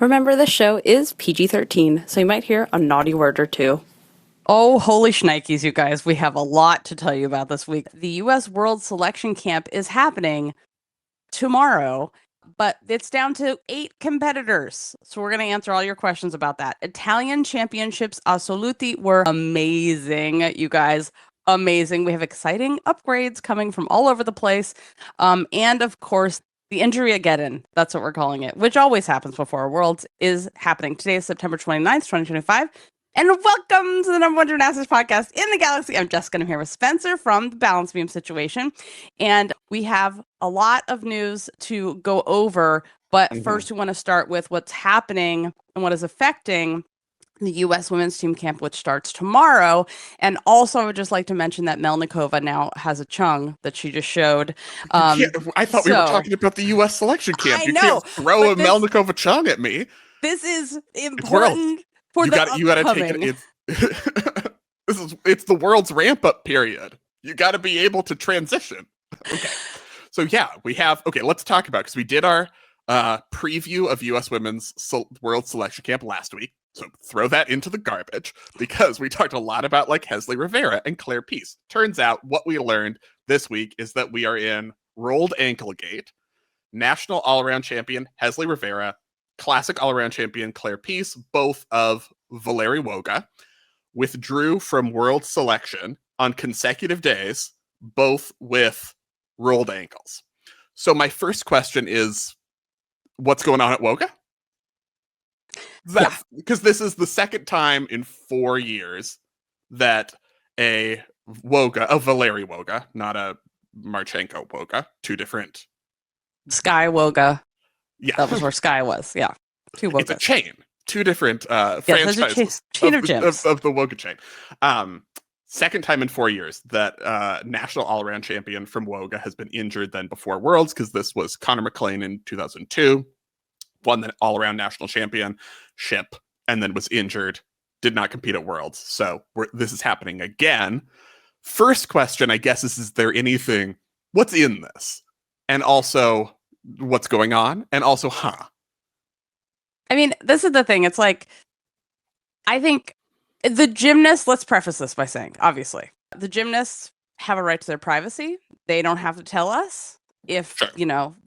Remember, this show is PG-13, so you might hear a naughty word or two. Oh, holy shnikes, you guys. We have a lot to tell you about this week. The U.S. World Selection Camp is happening tomorrow, but it's down to 8 competitors. So we're going to answer all your questions about that. Italian championships assoluti were amazing, you guys. Amazing. We have exciting upgrades coming from all over the place. And of course, the Injury-ageddon, that's what we're calling it, which always happens before Worlds, is happening. Today is September 29th, 2025. And welcome to the number one gymnastics podcast in the galaxy. I'm Jessica, and I'm here with Spencer from the Balance Beam Situation. And we have a lot of news to go over. But first, we want to start with what's happening and what is affecting the U.S. women's team camp, which starts tomorrow. And also, I would just like to mention that Melnikova now has a chung that she just showed. I thought we were talking about the U.S. selection camp. You can't throw a Melnikova chung at me. This is important for you gotta take it. It's the world's ramp up period. You got to be able to transition. Okay, so yeah, we have. Okay, let's talk about because we did our preview of U.S. women's world selection camp last week. So throw that into the garbage because we talked a lot about like Hezly Rivera and Claire Pease. Turns out what we learned this week is that we are in rolled ankle gate. National all-around champion Hezly Rivera, classic all-around champion Claire Pease, both of Valeri Woga, withdrew from world selection on consecutive days, both with rolled ankles. So my first question is, what's going on at Woga? Because this is the second time in 4 years that a Valeri Woga, not a Marchenko Woga, two different. Skye Woga. Yeah. That was where Skye was. Yeah. Two Wogas. It's a chain. Two different franchises chain of gyms. Of the Woga chain. Second time in 4 years that national all-around champion from Woga has been injured than before Worlds, because this was Connor McLean in 2002. Won the all-around national championship and then was injured, did not compete at Worlds. So this is happening again. First question, I guess, is there anything, what's in this? And also, what's going on? And also, I mean, this is the thing. It's like, I think the gymnasts, let's preface this by saying, obviously, the gymnasts have a right to their privacy. They don't have to tell us. If,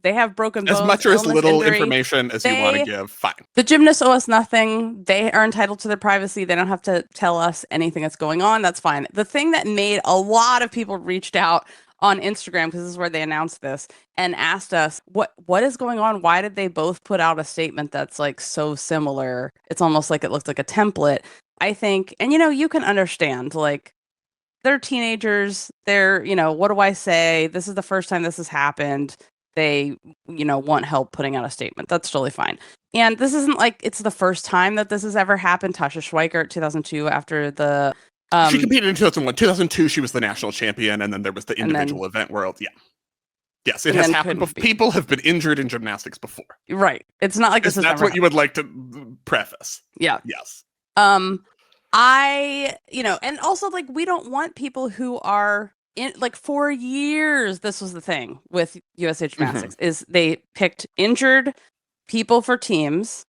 they have broken bones, as much or as little injury, information as you want to give, fine. The gymnasts owe us nothing. They are entitled to their privacy. They don't have to tell us anything that's going on. That's fine. The thing that made a lot of people reached out on Instagram, because this is where they announced this, and asked us, what is going on? Why did they both put out a statement that's like so similar? It's almost like it looks like a template, I think. And, you can understand, like, they're teenagers. They're, what do I say? This is the first time this has happened. They, want help putting out a statement. That's totally fine. And this isn't like it's the first time that this has ever happened. Tasha Schweikert, 2002, after the... she competed in 2001. 2002, she was the national champion, and then there was the individual event world. Yeah. Yes, it has happened before. People have been injured in gymnastics before. Right. It's not like this is that's what you would like to preface. Yeah. Yes. And also, like, we don't want people who are in, like, for years, this was the thing with USA Gymnastics, is they picked injured people for teams,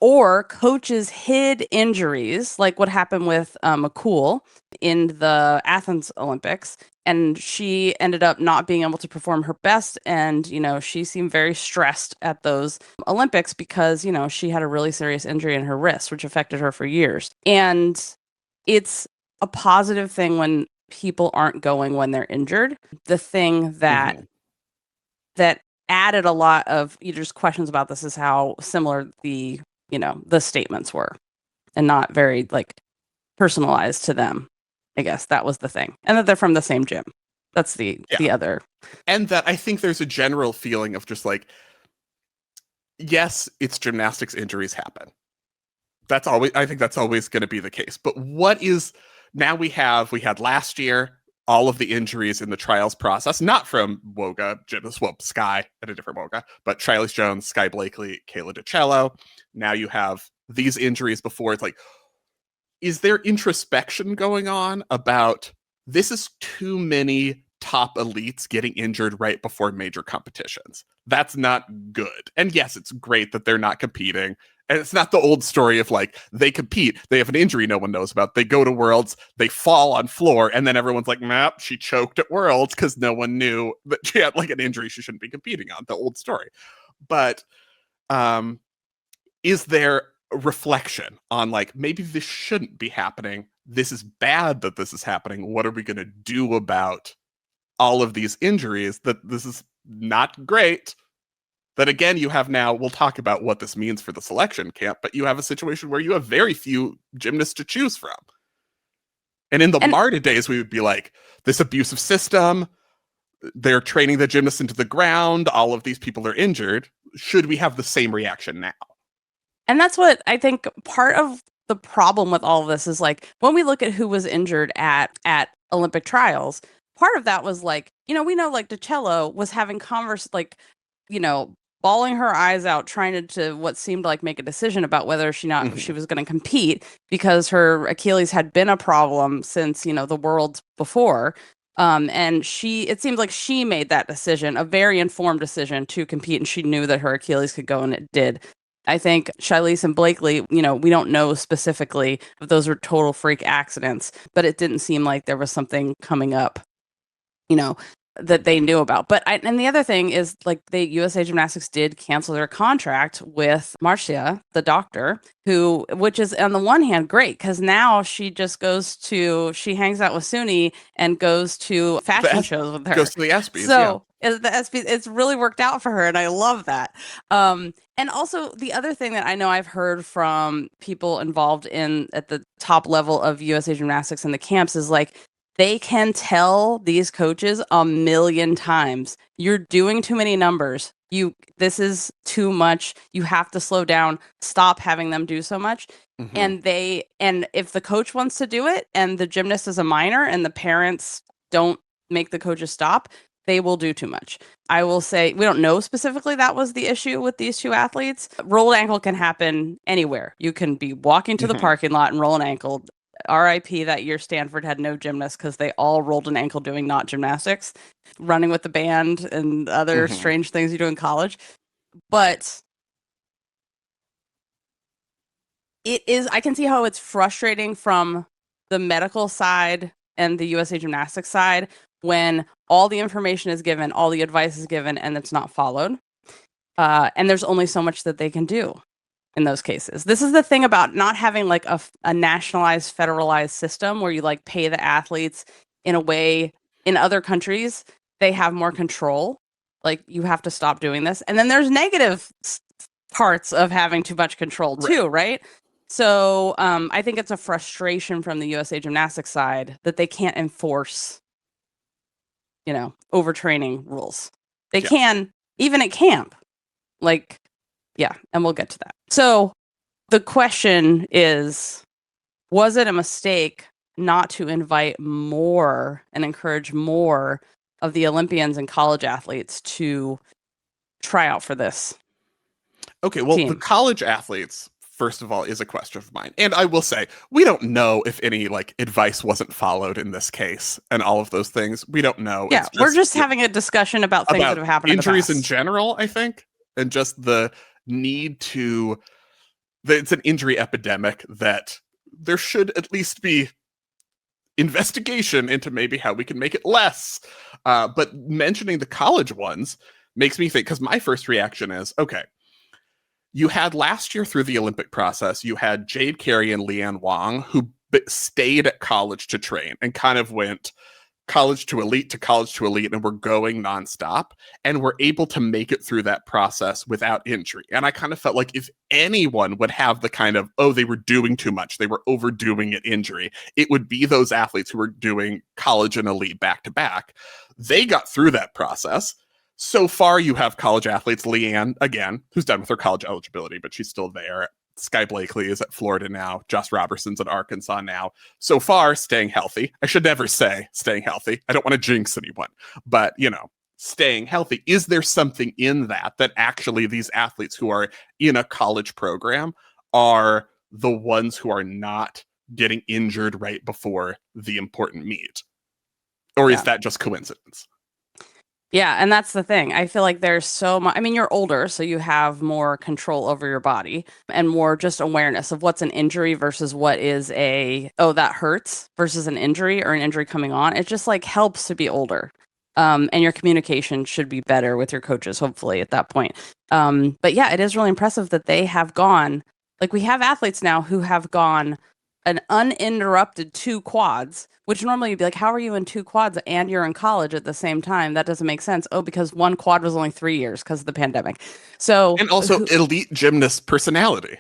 or coaches hid injuries, like what happened with McCool in the Athens Olympics. And she ended up not being able to perform her best. And, she seemed very stressed at those Olympics because, she had a really serious injury in her wrist, which affected her for years. And it's a positive thing when people aren't going when they're injured. The thing that added a lot of just questions about this is how similar the statements were, and not very like personalized to them. I guess that was the thing. And that they're from the same gym. That's the other. And that I think there's a general feeling of just like, yes, it's gymnastics, injuries happen. I think that's always going to be the case. But what is, now we had last year, all of the injuries in the trials process, not from Woga, Skye at a different Woga, but Charlize Jones, Skye Blakely, Kayla DiCello. Now you have these injuries before. It's like, is there introspection going on about this is too many top elites getting injured right before major competitions? That's not good. And yes, it's great that they're not competing And it's not the old story of like, they compete, they have an injury no one knows about, they go to Worlds, they fall on floor, and then everyone's like, map, she choked at Worlds because no one knew that she had like an injury she shouldn't be competing on, the old story. But is there a reflection on like, maybe this shouldn't be happening, this is bad that this is happening, what are we going to do about all of these injuries, that this is not great? That again, you have now, we'll talk about what this means for the selection camp, but you have a situation where you have very few gymnasts to choose from. And in the Marta days, we would be like, this abusive system, they're training the gymnasts into the ground, all of these people are injured. Should we have the same reaction now? And that's what I think part of the problem with all of this is, like, when we look at who was injured at Olympic trials, part of that was like, we know like DiCello was having bawling her eyes out, trying to what seemed like make a decision about whether she was going to compete, because her Achilles had been a problem since, the Worlds before. And it seemed like she made that decision, a very informed decision to compete, and she knew that her Achilles could go, and it did. I think Shilese and Blakely, we don't know specifically if those were total freak accidents, but it didn't seem like there was something coming up, that they knew about. And the other thing is, like, the USA Gymnastics did cancel their contract with Marcia, the doctor, which is on the one hand great, because now she just she hangs out with Suni and goes to fashion shows with her. Goes to the ESPYs. So the ESPYs, it's really worked out for her, and I love that. And also the other thing that I know I've heard from people involved at the top level of USA Gymnastics in the camps is like, they can tell these coaches a million times, you're doing too many numbers. This is too much. You have to slow down. Stop having them do so much. And if the coach wants to do it and the gymnast is a minor and the parents don't make the coaches stop, they will do too much. I will say, we don't know specifically that was the issue with these two athletes. Rolled ankle can happen anywhere. You can be walking to the parking lot and roll an ankle. RIP, that year Stanford had no gymnasts because they all rolled an ankle doing not gymnastics, running with the band and other strange things you do in college. But I can see how it's frustrating from the medical side and the USA Gymnastics side when all the information is given, all the advice is given, and it's not followed. And there's only so much that they can do in those cases. This is the thing about not having like a nationalized, federalized system where you like pay the athletes in a way. In other countries, they have more control. Like, you have to stop doing this. And then there's negative parts of having too much control too, right? So I think it's a frustration from the USA Gymnastics side that they can't enforce, overtraining rules. They can, even at camp. Like, yeah, and we'll get to that. So the question is, was it a mistake not to invite more and encourage more of the Olympians and college athletes to try out for this? Okay, well, team? The college athletes, first of all, is a question of mine. And I will say, we don't know if any like advice wasn't followed in this case and all of those things. We don't know. Yeah, we're just having a discussion about things that have happened injuries in in general, I think, and just the need it's an injury epidemic that there should at least be investigation into maybe how we can make it less. But mentioning the college ones makes me think, because my first reaction is, okay, you had last year through the Olympic process, you had Jade Carey and Leanne Wong who stayed at college to train and kind of went college to elite to college to elite, and we're going nonstop, and we're able to make it through that process without injury. And I kind of felt like if anyone would have the kind of, they were doing too much, they were overdoing it injury, it would be those athletes who were doing college and elite back to back. They got through that process. So far, you have college athletes, Leanne, again, who's done with her college eligibility, but she's still there. Skye Blakely is at Florida now. Joss Roberson's at Arkansas now. So far, staying healthy. I should never say staying healthy. I don't want to jinx anyone. But, staying healthy. Is there something in that actually these athletes who are in a college program are the ones who are not getting injured right before the important meet? Or is that just coincidence? Yeah, and that's the thing. I feel like there's so much. I mean, you're older, so you have more control over your body and more just awareness of what's an injury versus what is oh, that hurts versus an injury or an injury coming on. It just like helps to be older. And your communication should be better with your coaches, hopefully, at that point. But yeah, it is really impressive that they have gone, like, we have athletes now who have gone an uninterrupted 2 quads, which normally you'd be like, how are you in 2 quads and you're in college at the same time? That doesn't make sense. Oh, because 1 quad was only 3 years because of the pandemic. So, And also elite gymnast personality.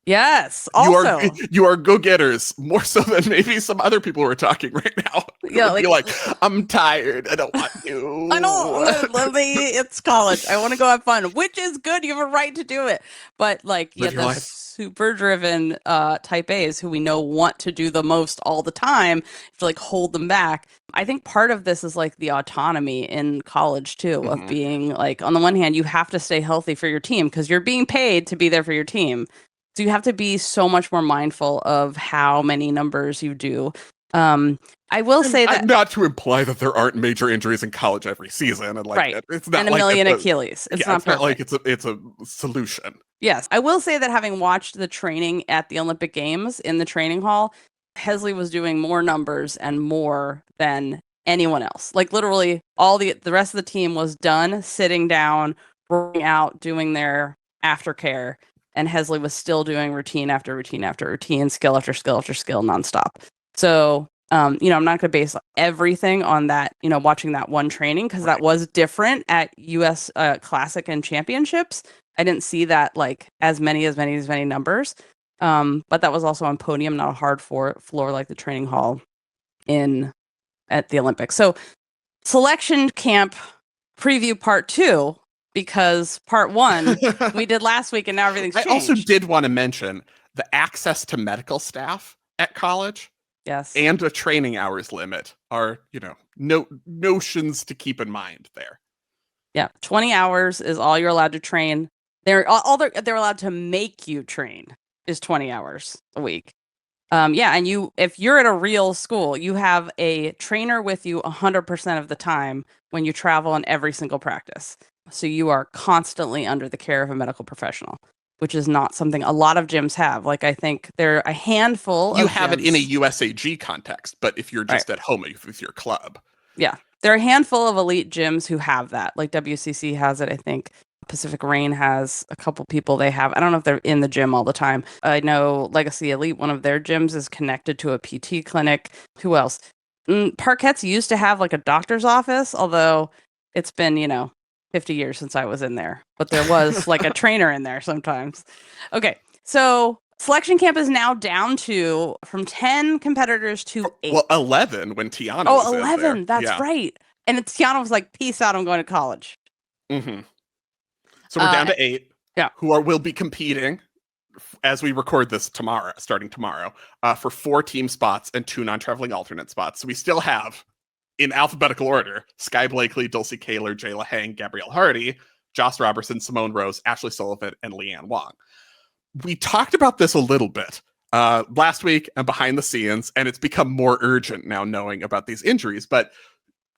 yes, also. You are go-getters more so than maybe some other people who are talking right now. Yeah, like I'm tired. I don't want to. I know, Lily, it's college. I want to go have fun, which is good. You have a right to do it. But like, yeah, the super driven type A's who we know want to do the most all the time, to like hold them back. I think part of this is like the autonomy in college too, of being like, on the one hand, you have to stay healthy for your team because you're being paid to be there for your team. So you have to be so much more mindful of how many numbers you do. I will say that, not to imply that there aren't major injuries in college every season, and like right, it's not and a like million Achilles. It's not like it's a solution. Yes, I will say that having watched the training at the Olympic Games in the training hall, Hezly was doing more numbers and more than anyone else. Like literally, all the rest of the team was done, sitting down, working out, doing their aftercare, and Hezly was still doing routine after routine after routine, skill after skill after skill, nonstop. So, I'm not going to base everything on that, watching that one training, because that was different at US Classic and Championships. I didn't see that like as many numbers. But that was also on podium, not a hard floor like the training hall at the Olympics. So selection camp preview part 2, because part 1 we did last week and now everything's changed. I also did want to mention the access to medical staff at college. Yes. And a training hours limit are, notions to keep in mind there. Yeah. 20 hours is all you're allowed to train. They're allowed to make you train is 20 hours a week. And if you're at a real school, you have a trainer with you 100% of the time when you travel in every single practice. So you are constantly under the care of a medical professional, which is not something a lot of gyms have. Like, I think there are a handful you of have gyms. It in a USAG context, but if you're just at home with your club. Yeah. There are a handful of elite gyms who have that. Like WCC has it, I think. Pacific Rain has a couple people they have. I don't know if they're in the gym all the time. I know Legacy Elite, one of their gyms, is connected to a PT clinic. Who else? Parquette's used to have like a doctor's office, although it's been, 50 years since I was in there. But there was like a trainer in there sometimes. Okay, so selection camp is now down to from 10 competitors to 8. Well, 11 when Tiana was 11. in there. That's right. And Tiana was like, peace out, I'm going to college. Mm-hmm. So we're down to 8. Yeah. Will be competing as we record this starting tomorrow, for 4 team spots and 2 non-traveling alternate spots. So we still have, in alphabetical order, Skye Blakely, Dulcie Kaler, Jayla Hang, Gabrielle Hardy, Joss Roberson, Simone Rose, Ashlee Sullivan, and Leanne Wong. We talked about this a little bit last week and behind the scenes, and it's become more urgent now knowing about these injuries. But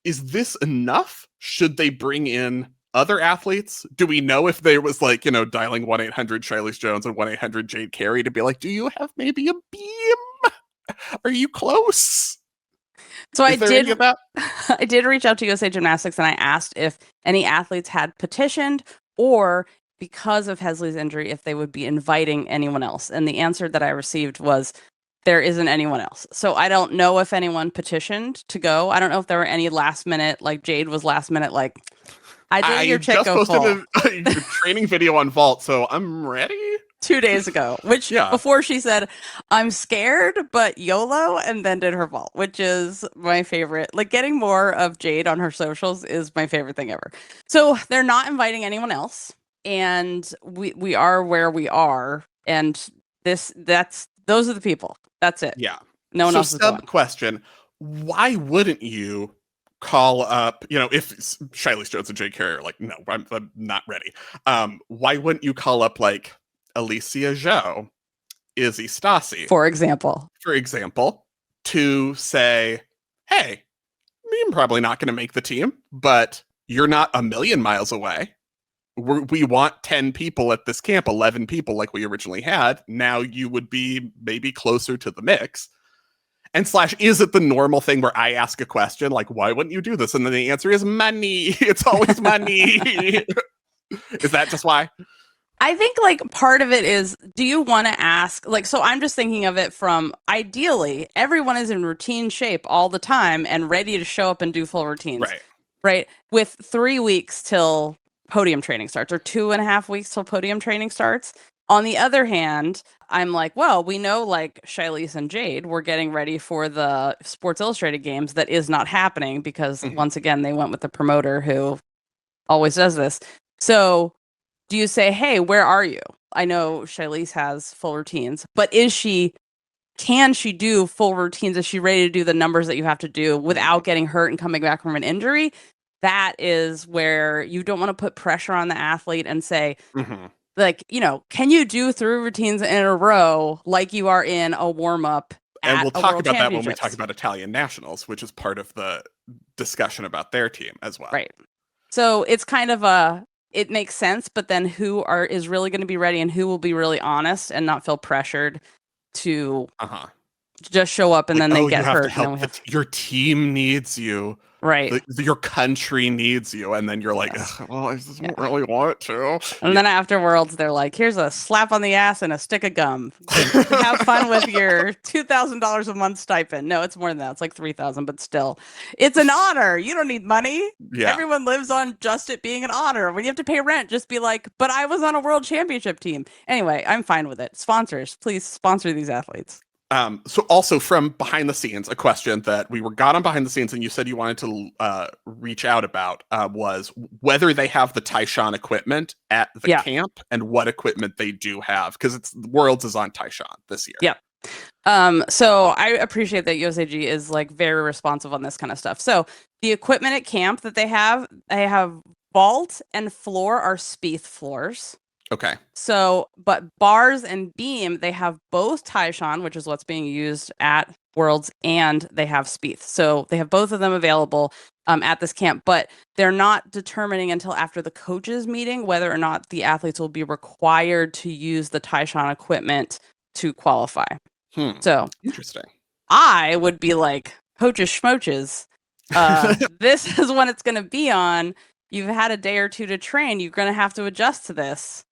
is this enough? Should they bring in other athletes? Do we know if there was like, dialing 1-800 Charlize Jones and 1-800 Jade Carey to be like, do you have maybe a beam? Are you close? So I did reach out to USA Gymnastics and I asked if any athletes had petitioned, or because of Hezly's injury, if they would be inviting anyone else. And the answer that I received was there isn't anyone else. So I don't know if anyone petitioned to go. I don't know if there were any last minute, like Jade was last minute, like, I did your check go full. I just posted a training video on Vault, so I'm ready. 2 days ago, which before she said, I'm scared, but YOLO, and then did her vault, which is my favorite. Like, getting more of Jade on her socials is my favorite thing ever. So they're not inviting anyone else, and we are where we are, and those are the people. That's it. Yeah. No one else is going. Question, why wouldn't you call up, if Charlize Jones and Jade Carey are like, no, I'm not ready. Why wouldn't you call up like Alicia Zhou, Izzy Stassi, for example, to say, hey, I'm probably not going to make the team, but you're not a million miles away. We want 10 people at this camp, 11 people like we originally had. Now you would be maybe closer to the mix. And / is it the normal thing where I ask a question like, why wouldn't you do this? And then the answer is money. It's always money. Is that just why? I think like part of it is, do you want to ask, like, so I'm just thinking of it from ideally everyone is in routine shape all the time and ready to show up and do full routines. Right. With 3 weeks till podium training starts, or 2.5 weeks till podium training starts. On the other hand, I'm like, well, we know like Shilese and Jade were getting ready for the Sports Illustrated games. That is not happening because once again, they went with the promoter who always does this. So do you say, hey, where are you? I know Shilese has full routines, but can she do full routines? Is she ready to do the numbers that you have to do without getting hurt and coming back from an injury? That is where you don't want to put pressure on the athlete and say, like, can you do 3 routines in a row like you are in a warm-up? And we'll talk about that when we talk about Italian nationals, which is part of the discussion about their team as well. Right. So it's kind of it makes sense, but then who is really going to be ready and who will be really honest and not feel pressured to just show up and then they get hurt. Your team needs you. Right. Your country needs you. And then you're like, well, I just don't really want to. And then afterwards, they're like, here's a slap on the ass and a stick of gum. Have fun with your $2,000 a month stipend. No, it's more than that. It's like $3,000, but still. It's an honor. You don't need money. Yeah. Everyone lives on just it being an honor. When you have to pay rent, just be like, but I was on a world championship team. Anyway, I'm fine with it. Sponsors, please sponsor these athletes. So also from behind the scenes, a question that we got on behind the scenes and you said you wanted to reach out about was whether they have the Taishan equipment at the camp and what equipment they do have, because Worlds is on Taishan this year. Yeah. So I appreciate that USAG is like very responsive on this kind of stuff. So the equipment at camp that they have vault and floor are Spieth floors. Okay. So, but bars and beam, they have both Taishan, which is what's being used at Worlds, and they have Spieth. So they have both of them available at this camp, but they're not determining until after the coaches meeting whether or not the athletes will be required to use the Taishan equipment to qualify. So interesting. I would be like, coaches schmoaches, this is when it's going to be on. You've had a day or two to train. You're going to have to adjust to this.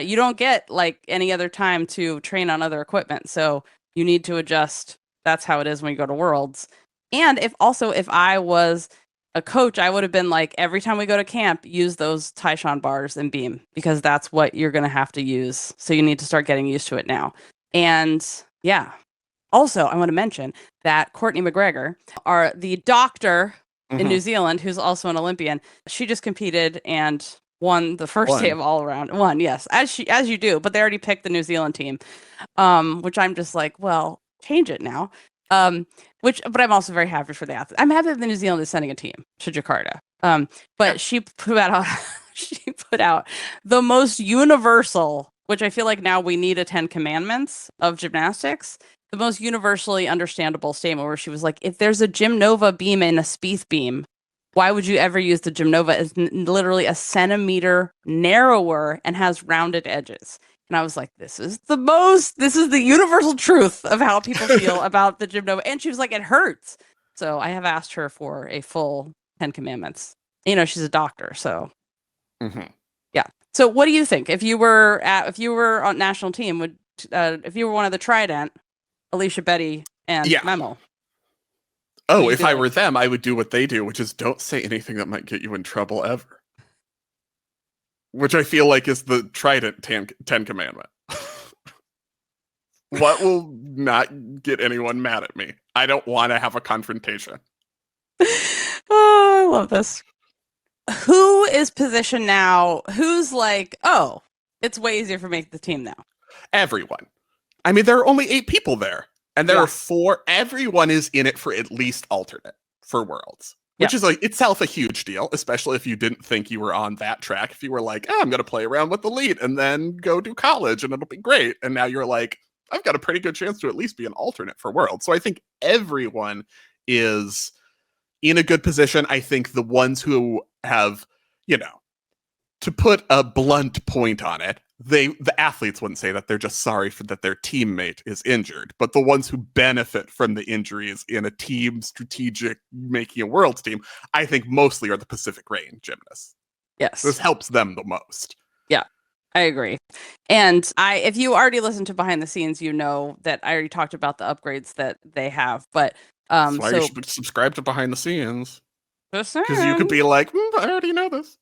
You don't get like any other time to train on other equipment. So you need to adjust. That's how it is when you go to Worlds. And if I was a coach, I would have been like, every time we go to camp, use those Taishan bars and beam, because that's what you're going to have to use. So you need to start getting used to it now. And yeah. Also, I want to mention that Courtney McGregor, the doctor in New Zealand, who's also an Olympian, she just competed and won the first day of all around. Yes, as you do, but they already picked the New Zealand team, which I'm just like, well, change it now. But I'm also very happy for the athletes. I'm happy that the New Zealand is sending a team to Jakarta. But she put out the most universal, which I feel like now we need a 10 commandments of gymnastics. The most universally understandable statement where she was like, if there's a Gymnova beam and a Spieth beam, why would you ever use the Gymnova? It's literally a centimeter narrower and has rounded edges. And I was like, this is the universal truth of how people feel about the Gymnova. And she was like, it hurts. So I have asked her for a full 10 commandments. She's a doctor. So yeah. So what do you think? If you were on national team, if you were one of the Trident, Alicia, Betty, and Memo. Oh, if I were them, I would do what they do, which is don't say anything that might get you in trouble ever. Which I feel like is the Trident 10 commandment. What will not get anyone mad at me? I don't want to have a confrontation. Oh, I love this. Who is positioned now? Who's like, oh, it's way easier for me to make the team now? Everyone. I mean, there are only 8 people there. And there are 4. Everyone is in it for at least alternate for Worlds, which is like itself a huge deal, especially if you didn't think you were on that track. If you were like, I'm going to play around with the lead and then go do college and it'll be great. And now you're like, I've got a pretty good chance to at least be an alternate for Worlds. So I think everyone is in a good position. I think the ones who have, to put a blunt point on it, the athletes wouldn't say that. They're just sorry for that their teammate is injured. But the ones who benefit from the injuries in a team strategic making a world team, I think mostly are the Pacific Rim gymnasts. Yes. This helps them the most. Yeah, I agree. And if you already listened to Behind the Scenes, you know that I already talked about the upgrades that they have. But that's why you should subscribe to Behind the Scenes. Because you could be like, I already know this.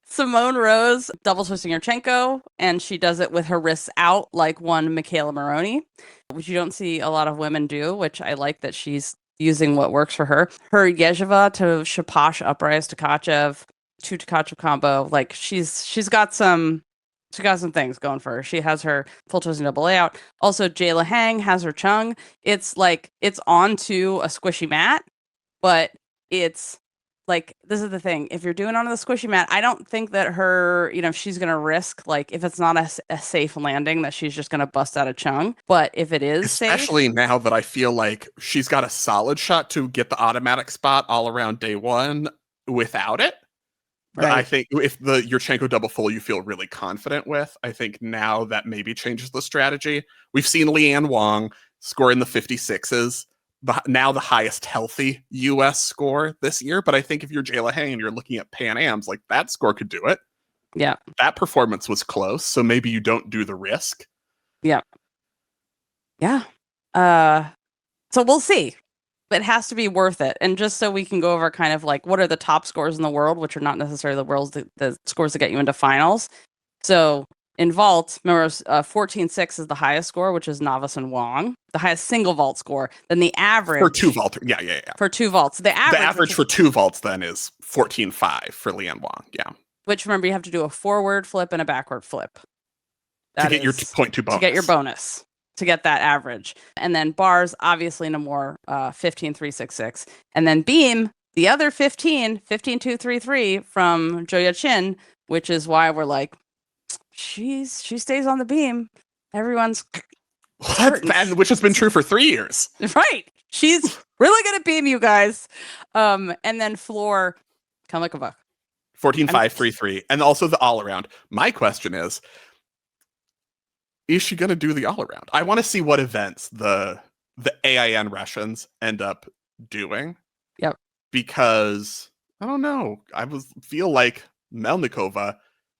Simone Rose double twisting Erceg, and she does it with her wrists out like one Michaela Maroney, which you don't see a lot of women do, which I like that she's using what works for her. Her Yezheva to Shapash uprise Tkachev, 2 Tkachev combo. Like she's got some things going for her. She has her full twisting double layout. Also, Jayla Hang has her chung. It's like it's onto a squishy mat, but it's like, this is the thing. If you're doing it on the squishy mat, I don't think that her, she's going to risk, like, if it's not a safe landing, that she's just going to bust out a chung. But if it is especially safe, now that I feel like she's got a solid shot to get the automatic spot all around day one without it. Right. I think if the Yurchenko double full you feel really confident with, I think now that maybe changes the strategy. We've seen Leanne Wong score in the 56s. Now the highest healthy U.S. score this year. But I think if you're Jayla Hang and you're looking at Pan Ams, like that score could do it. Yeah. That performance was close. So maybe you don't do the risk. Yeah. Yeah. So we'll see. It has to be worth it. And just so we can go over kind of like what are the top scores in the world, which are not necessarily the scores that get you into finals. So in vault, remember, 14.6 is the highest score, which is novice and Wong, the highest single vault score. Then the average for 2 vault, yeah. For 2 vaults, the average for 2 vaults then is 14.5 for Leanne Wong, yeah. Which remember you have to do a forward flip and a backward flip. To get your 0.2 bonus. To get your bonus. To get that average. And then bars, obviously Nemour, 15.366. And then beam, the other 15.233 from Giulia Chin, which is why we're like, she stays on the beam. Everyone's and which has been true for 3 years. Right. She's really good at beam, you guys. And then floor, come like a buck. 14.533. And also the all around. My question is she going to do the all around? I want to see what events the AIN Russians end up doing. Yep. Because I don't know. Feel like Melnikova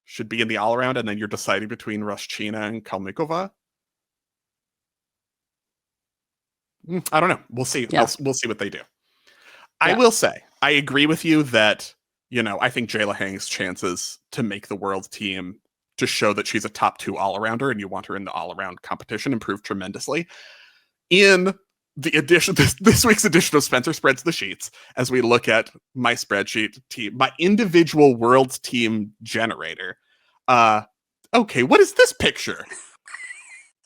should be in the all around, and then you're deciding between Rushchina and Kalmikova. I don't know. We'll see. Yeah. We'll see what they do. Yeah. I will say, I agree with you that, I think Jayla Hang's chances to make the world team to show that she's a top 2 all-arounder and you want her in the all-around competition improved tremendously. In the edition, this week's edition of Spencer Spreads the Sheets, as we look at my spreadsheet team, my individual world team generator. Okay, what is this picture?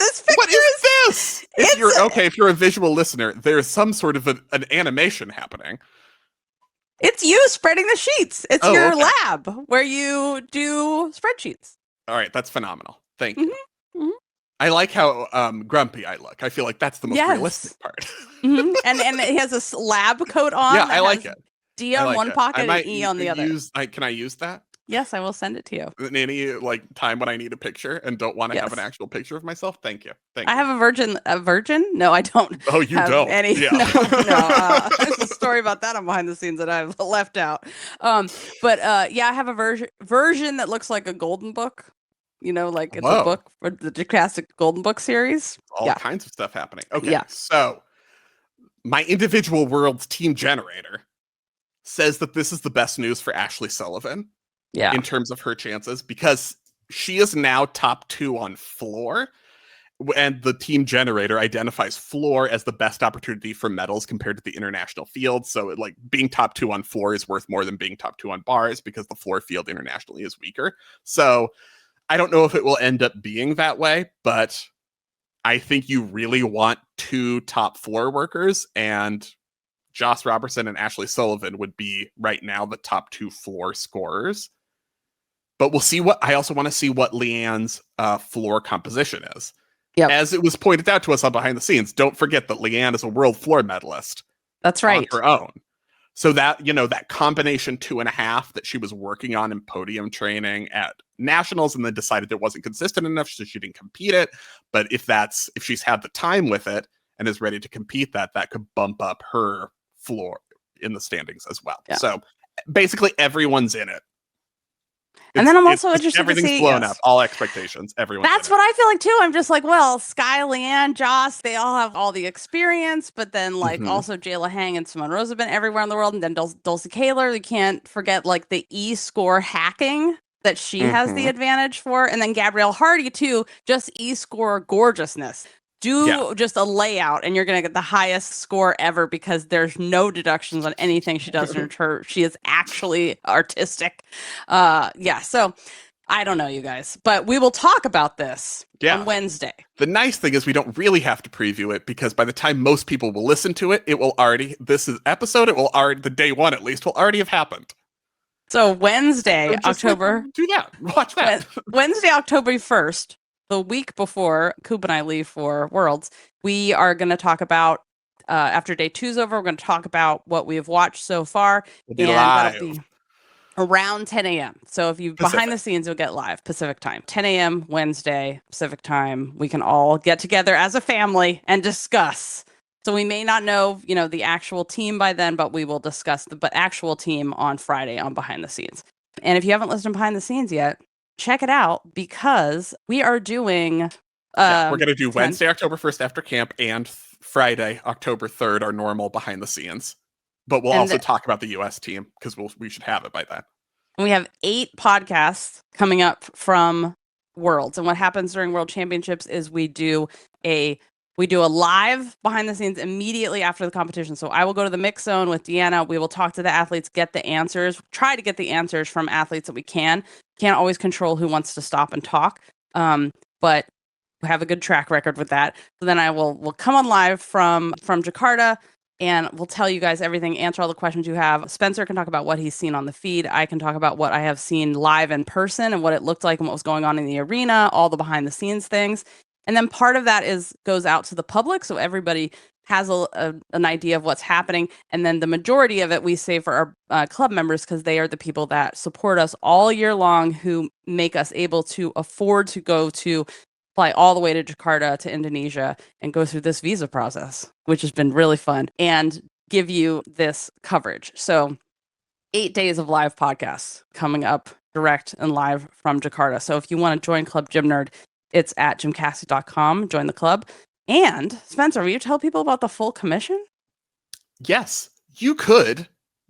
This picture what is this? If you're a visual listener, there's some sort of an animation happening. It's you spreading the sheets. It's your lab where you do spreadsheets. All right, that's phenomenal. Thank you. Mm-hmm. I like how grumpy I look. I feel like that's the most realistic part. Mm-hmm. And it has a lab coat on. Yeah, I like it. D on one pocket and E on the other. Can I use that? Yes, I will send it to you. In any time when I need a picture and don't want to have an actual picture of myself. Thank you. I have a virgin? No, I don't. Oh, you don't? Any? Yeah. No. There's a story about that on Behind the Scenes that I've left out. But I have a version that looks like a golden book. Like it's a book for the Jurassic Golden Book series. All kinds of stuff happening. Okay, so my individual world team generator says that this is the best news for Ashlee Sullivan. Yeah. In terms of her chances, because she is now top 2 on floor, and the team generator identifies floor as the best opportunity for medals compared to the international field. So being top 2 on floor is worth more than being top 2 on bars because the floor field internationally is weaker. So I don't know if it will end up being that way, but I think you really want 2 top floor workers, and Joss Roberson and Ashlee Sullivan would be right now the top 2 floor scorers. But we'll see I also want to see what Leanne's floor composition is. Yep. As it was pointed out to us on Behind the Scenes, don't forget that Leanne is a world floor medalist. That's right. On her own. So that, that combination 2.5 that she was working on in podium training at nationals and then decided it wasn't consistent enough, so she didn't compete it. But if she's had the time with it and is ready to compete, that could bump up her floor in the standings as well. Yeah. So basically everyone's in it. And then I'm also interested to see everything's blown up, all expectations. That's what I feel like too. I'm just like, well, Skye, Leanne, Joss, they all have all the experience, but then also Jayla Hang and Simone Rose have been everywhere in the world, and then Dulcie Kaler. You can't forget the e-score hacking that she has the advantage for, and then Gabrielle Hardy too. Just e-score gorgeousness. Just a layout and you're going to get the highest score ever because there's no deductions on anything she does in her. She is actually artistic. So I don't know, you guys, but we will talk about this on Wednesday. The nice thing is we don't really have to preview it because by the time most people will listen to it, the day one at least will already have happened. So Wednesday, October. Do that. Watch that. Wednesday, October 1st. The week before Coop and I leave for Worlds, we are going to talk about, after day 2's over, we're going to talk about what we have watched so far. We'll be live. That'll be around 10 a.m. So if you behind the scenes, you'll get live Pacific time. 10 a.m. Wednesday, Pacific time. We can all get together as a family and discuss. So we may not know, the actual team by then, but we will discuss the actual team on Friday on Behind the Scenes. And if you haven't listened to Behind the Scenes yet, check it out because we are doing we're going to do Wednesday, October 1st after camp and Friday, October 3rd, our normal behind the scenes. But we'll also talk about the US team because we should have it by then. And we have 8 podcasts coming up from Worlds. And what happens during World Championships is we do a live behind the scenes immediately after the competition. So I will go to the mix zone with Deanna. We will talk to the athletes, get the answers, try to get the answers from athletes that we can. Can't always control who wants to stop and talk. But we have a good track record with that. So then we'll come on live from Jakarta and we'll tell you guys everything, answer all the questions you have. Spencer can talk about what he's seen on the feed. I can talk about what I have seen live in person and what it looked like and what was going on in the arena, all the behind the scenes things. And then part of that goes out to the public, so everybody has an idea of what's happening. And then the majority of it we save for our club members because they are the people that support us all year long, who make us able to afford to fly all the way to Jakarta to Indonesia and go through this visa process, which has been really fun, and give you this coverage. So 8 days of live podcasts coming up direct and live from Jakarta. So if you want to join Club Gym Nerd, it's at gymcasting.com. Join the club. And Spencer, will you tell people about the full commission? Yes, you could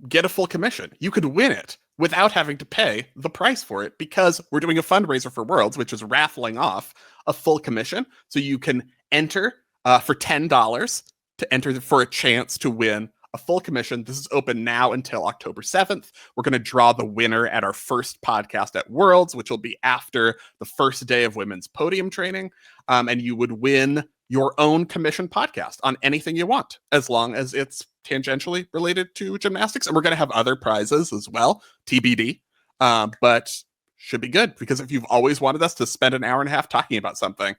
get a full commission. You could win it without having to pay the price for it because we're doing a fundraiser for Worlds, which is raffling off a full commission. So you can enter for $10 to enter for a chance to win a full commission. This is open now until October 7th. We're going to draw the winner at our first podcast at Worlds, which will be after the first day of women's podium training. And you would win your own commission podcast on anything you want, as long as it's tangentially related to gymnastics. And we're going to have other prizes as well, TBD. But should be good because if you've always wanted us to spend an hour and a half talking about something,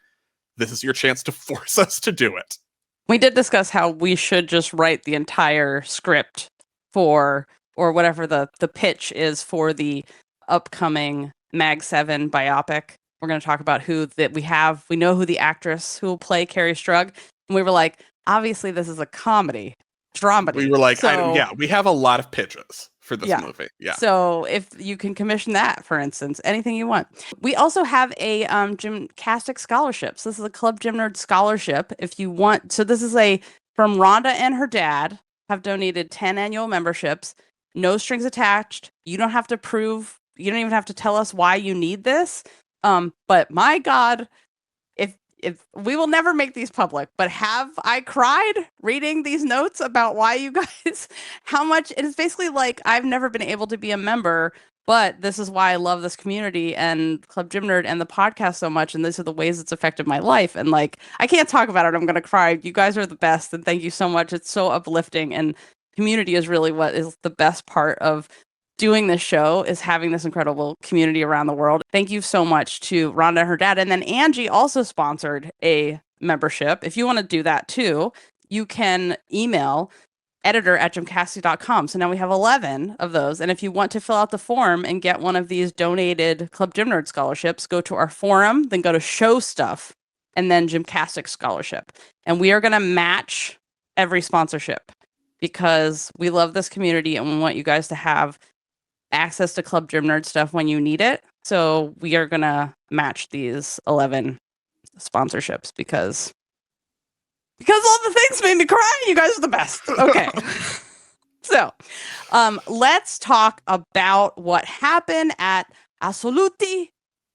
this is your chance to force us to do it. We did discuss how we should just write the entire script or whatever the pitch is for the upcoming Mag 7 biopic. We're going to talk about who that we have. We know who the actress who will play Kerri Strug. And we were like, obviously this is a comedy, dramedy. We were like, we have a lot of pitches for this movie. Yeah. So if you can commission that, for instance, anything you want. We also have a gymnastic scholarships. This is a Club Gym Nerd scholarship. If you want, so this is from Rhonda and her dad have donated 10 annual memberships, no strings attached. You don't have to prove, you don't even have to tell us why you need this. But my God, if we will never make these public, but have I cried reading these notes about why you guys, how much it is basically like, I've never been able to be a member, but this is why I love this community and Club Gym Nerd and the podcast so much. And these are the ways it's affected my life. And I can't talk about it. I'm going to cry. You guys are the best. And thank you so much. It's so uplifting. And community is really what is the best part of doing this show, is having this incredible community around the world. Thank you so much to Rhonda and her dad. And then Angie also sponsored a membership. If you want to do that too, you can email editor at gymcasting.com. So now we have 11 of those. And if you want to fill out the form and get one of these donated Club Gym Nerd scholarships, go to our forum, then go to show stuff, and then Gymcastic scholarship. And we are going to match every sponsorship because we love this community and we want you guys to have access to Club Gym Nerd stuff when you need it. So we are going to match these 11 sponsorships because all the things made me cry. You guys are the best. Okay. So let's talk about what happened at Assoluti,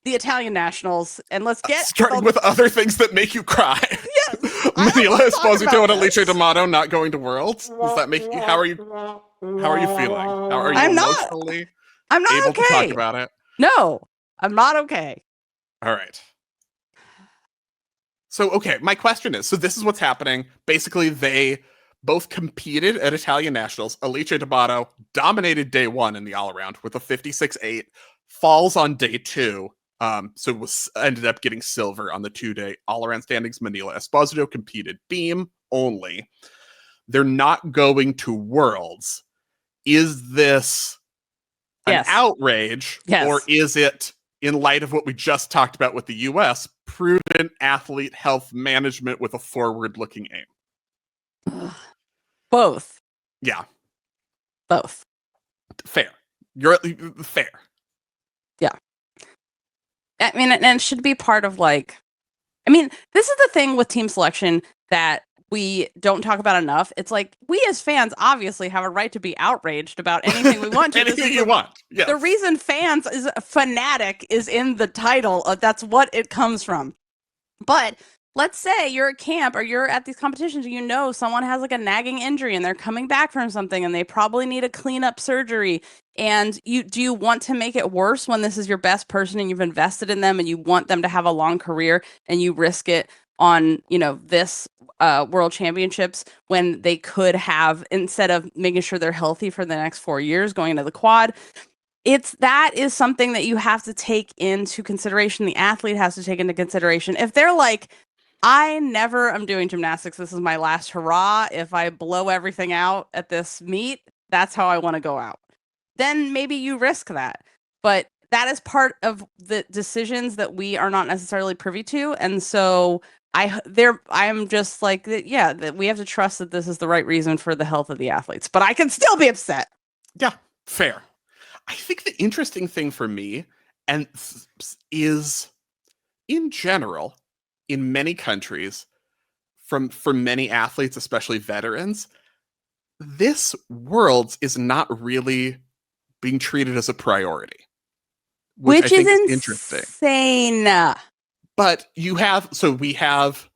the Italian Nationals, and let's get starting with other things that make you cry. Yes, Manila, Esposito, and Alicia D'Amato not going to Worlds. Does that make you? How are you feeling? How are you emotionally I'm not able okay. to talk about it? No, I'm not okay. All right. So, okay, my question is, so this is what's happening. Basically, they both competed at Italian Nationals. Alicia D'Amato dominated day one in the all-around with a 56.8, falls on day two. So ended up getting silver on the 2-day all-around standings. Manila. Esposito competed beam only. They're not going to Worlds. Is this an outrage? Yes. Or is it, in light of what we just talked about with the US, prudent athlete health management with a forward-looking aim? Both. Yeah. Both. Fair. You're fair. Yeah. I mean, and it should be part of like, I mean, this is the thing with team selection that we don't talk about enough. It's like, we as fans obviously have a right to be outraged about anything we want to. Anything you want. Yes. The reason fans is fanatic is in the title. That's what it comes from. But let's say you're at camp or you're at these competitions, you know someone has like a nagging injury and they're coming back from something and they probably need a cleanup surgery. And do you want to make it worse when this is your best person and you've invested in them and you want them to have a long career and you risk it on, this World Championships when they could have, instead of making sure they're healthy for the next 4 years going into the quad? That is something that you have to take into consideration. The athlete has to take into consideration. If they're like, I never am doing gymnastics, this is my last hurrah, if I blow everything out at this meet, that's how I want to go out, then maybe you risk that. But that is part of the decisions that we are not necessarily privy to. And so I'm just like, that we have to trust that this is the right reason for the health of the athletes. But I can still be upset. Yeah, fair. I think the interesting thing for me is, in general, in many countries, for many athletes, especially veterans, this Worlds is not really being treated as a priority. Which I think is interesting. Insane. But we have,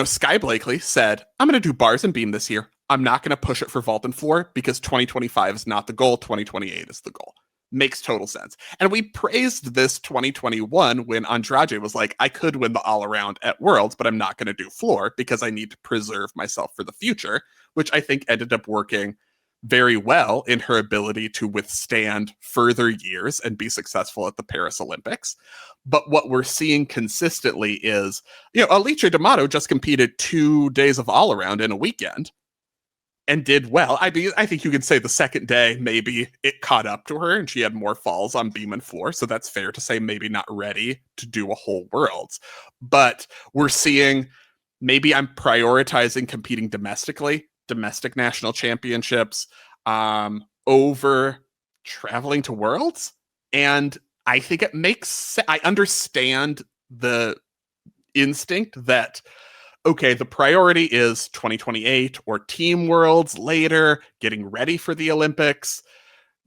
Skye Blakely said, I'm going to do bars and beam this year. I'm not going to push it for vault and floor because 2025 is not the goal. 2028 is the goal. Makes total sense. And we praised this 2021 when Andrade was like, I could win the all-around at Worlds, but I'm not going to do floor because I need to preserve myself for the future, which I think ended up working very well in her ability to withstand further years and be successful at the Paris Olympics. But what we're seeing consistently is, Alicia D'Amato just competed 2 days of all-around in a weekend and did well. I mean, I think you could say the second day, maybe it caught up to her and she had more falls on beam and floor. So that's fair to say maybe not ready to do a whole Worlds. But we're seeing maybe I'm prioritizing competing domestically, domestic national championships, over traveling to Worlds. And I think it makes sense. I understand the instinct that, okay, the priority is 2028 or Team Worlds later, getting ready for the Olympics.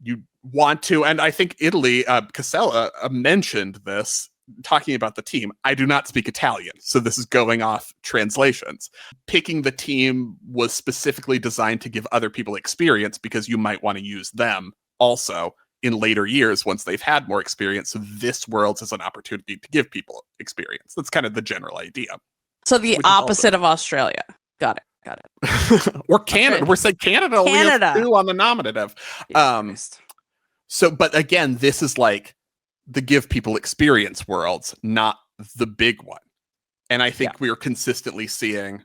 You want to, and I think Italy, Casella mentioned this, talking about the team. I do not speak Italian, so this is going off translations. Picking the team was specifically designed to give other people experience because you might want to use them also in later years once they've had more experience. So this Worlds is an opportunity to give people experience. That's kind of the general idea. So the opposite of Australia. Got it. Or Canada. We're saying Canada only has 2 on the nominative. But again, this is like the give people experience Worlds, not the big one. And I think we are consistently seeing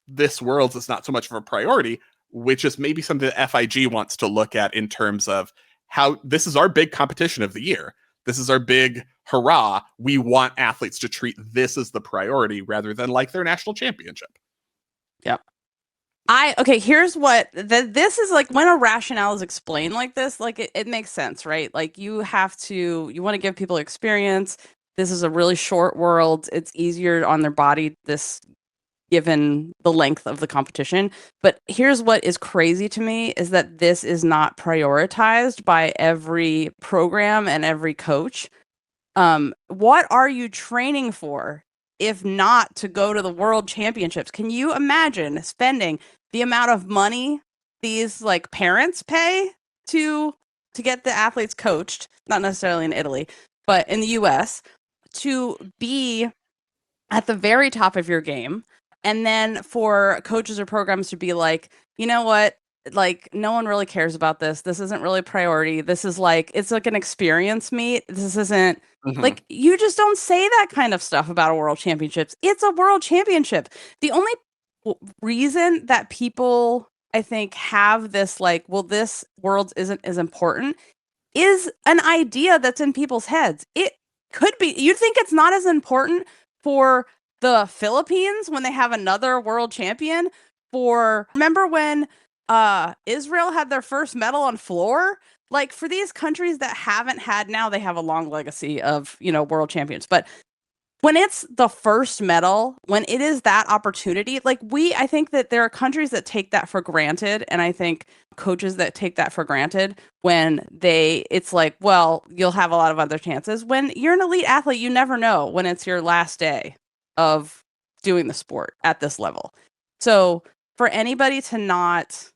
this Worlds is not so much of a priority. which is maybe something that FIG wants to look at in terms of how this is our big competition of the year. This is our big hurrah. We want athletes to treat this as the priority rather than like their national championship. Yep. Here's what this is like. When a rationale is explained like this, like it makes sense, right? Like you want to give people experience. This is a really short world. It's easier on their body, this given the length of the competition. But here's what is crazy to me is that this is not prioritized by every program and every coach. What are you training for if not to go to the World Championships? Can you imagine spending the amount of money these like parents pay to get the athletes coached, not necessarily in Italy, but in the US, to be at the very top of your game, and then for coaches or programs to be like, you know what? Like, no one really cares about this. This isn't really a priority. This is like, it's like an experience meet. This isn't like, you just don't say that kind of stuff about a world championships. It's a world championship. The only reason that people, I think, have this like, well, this world isn't as important is an idea that's in people's heads. It could be, you think it's not as important for the Philippines when they have another world champion. Remember when Israel had their first medal on floor? Like, for these countries that haven't had, now they have a long legacy of, world champions. But when it's the first medal, when it is that opportunity, like I think that there are countries that take that for granted. And I think coaches that take that for granted when it's like, well, you'll have a lot of other chances. When you're an elite athlete, you never know when it's your last day of doing the sport at this level. So for anybody to not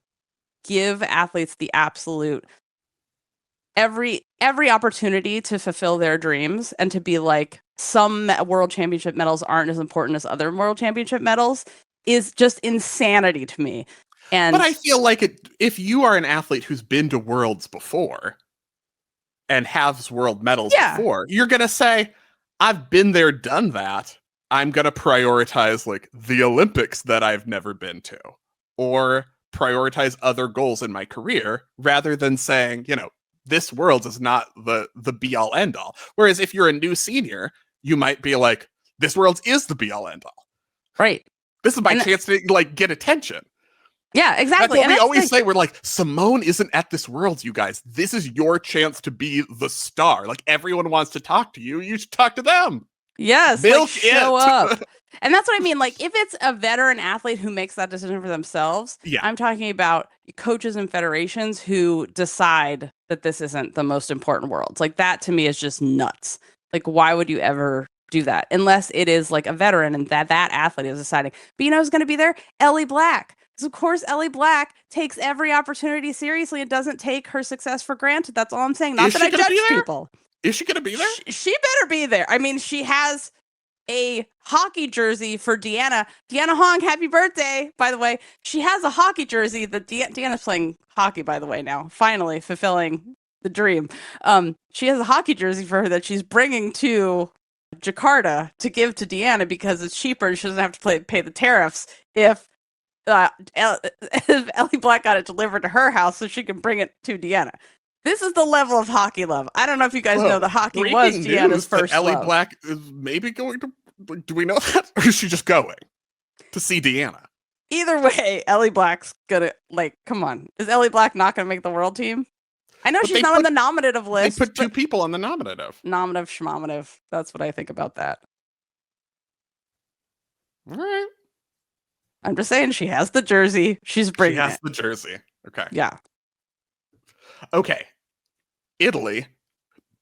give athletes the absolute every opportunity to fulfill their dreams and to be like, some world championship medals aren't as important as other world championship medals is just insanity to me. But I feel like if you are an athlete who's been to worlds before and has world medals before, you're going to say, I've been there, done that. I'm going to prioritize like the Olympics that I've never been to, or prioritize other goals in my career rather than saying, this world is not the be all end all. Whereas if you're a new senior, you might be like, this world is the be all end all. Right. This is my chance to like get attention. Yeah, exactly. That's what we always say. We're like, Simone isn't at this world, you guys. This is your chance to be the star. Like, everyone wants to talk to you. You should talk to them. Yes, Milk show up. And that's what I mean. Like, if it's a veteran athlete who makes that decision for themselves, I'm talking about coaches and federations who decide that this isn't the most important worlds. Like, that to me is just nuts. Like, why would you ever do that? Unless it is like a veteran and that athlete is deciding. But who's going to be there? Ellie Black. Because of course, Ellie Black takes every opportunity seriously and doesn't take her success for granted. That's all I'm saying. Not that I judge people. Is she going to be there? She better be there. I mean, she has a hockey jersey for Deanna. Deanna Hong, happy birthday, by the way. She has a hockey jersey. Deanna's playing hockey, by the way, now. Finally fulfilling the dream. She has a hockey jersey for her that she's bringing to Jakarta to give to Deanna because it's cheaper and she doesn't have to pay the tariffs if Ellie Black got it delivered to her house so she can bring it to Deanna. This is the level of hockey love. I don't know if you guys know the hockey was Deanna's first love. Ellie Black is maybe going to... Do we know that? Or is she just going to see Deanna? Either way, Ellie Black's gonna... Like, come on. Is Ellie Black not going to make the world team? I know she's not on the nominative list. They put two people on the nominative. Nominative, schmominative. That's what I think about that. All right. I'm just saying she has the jersey. She's bringing it. She has the jersey. Okay. Yeah. Okay. Italy,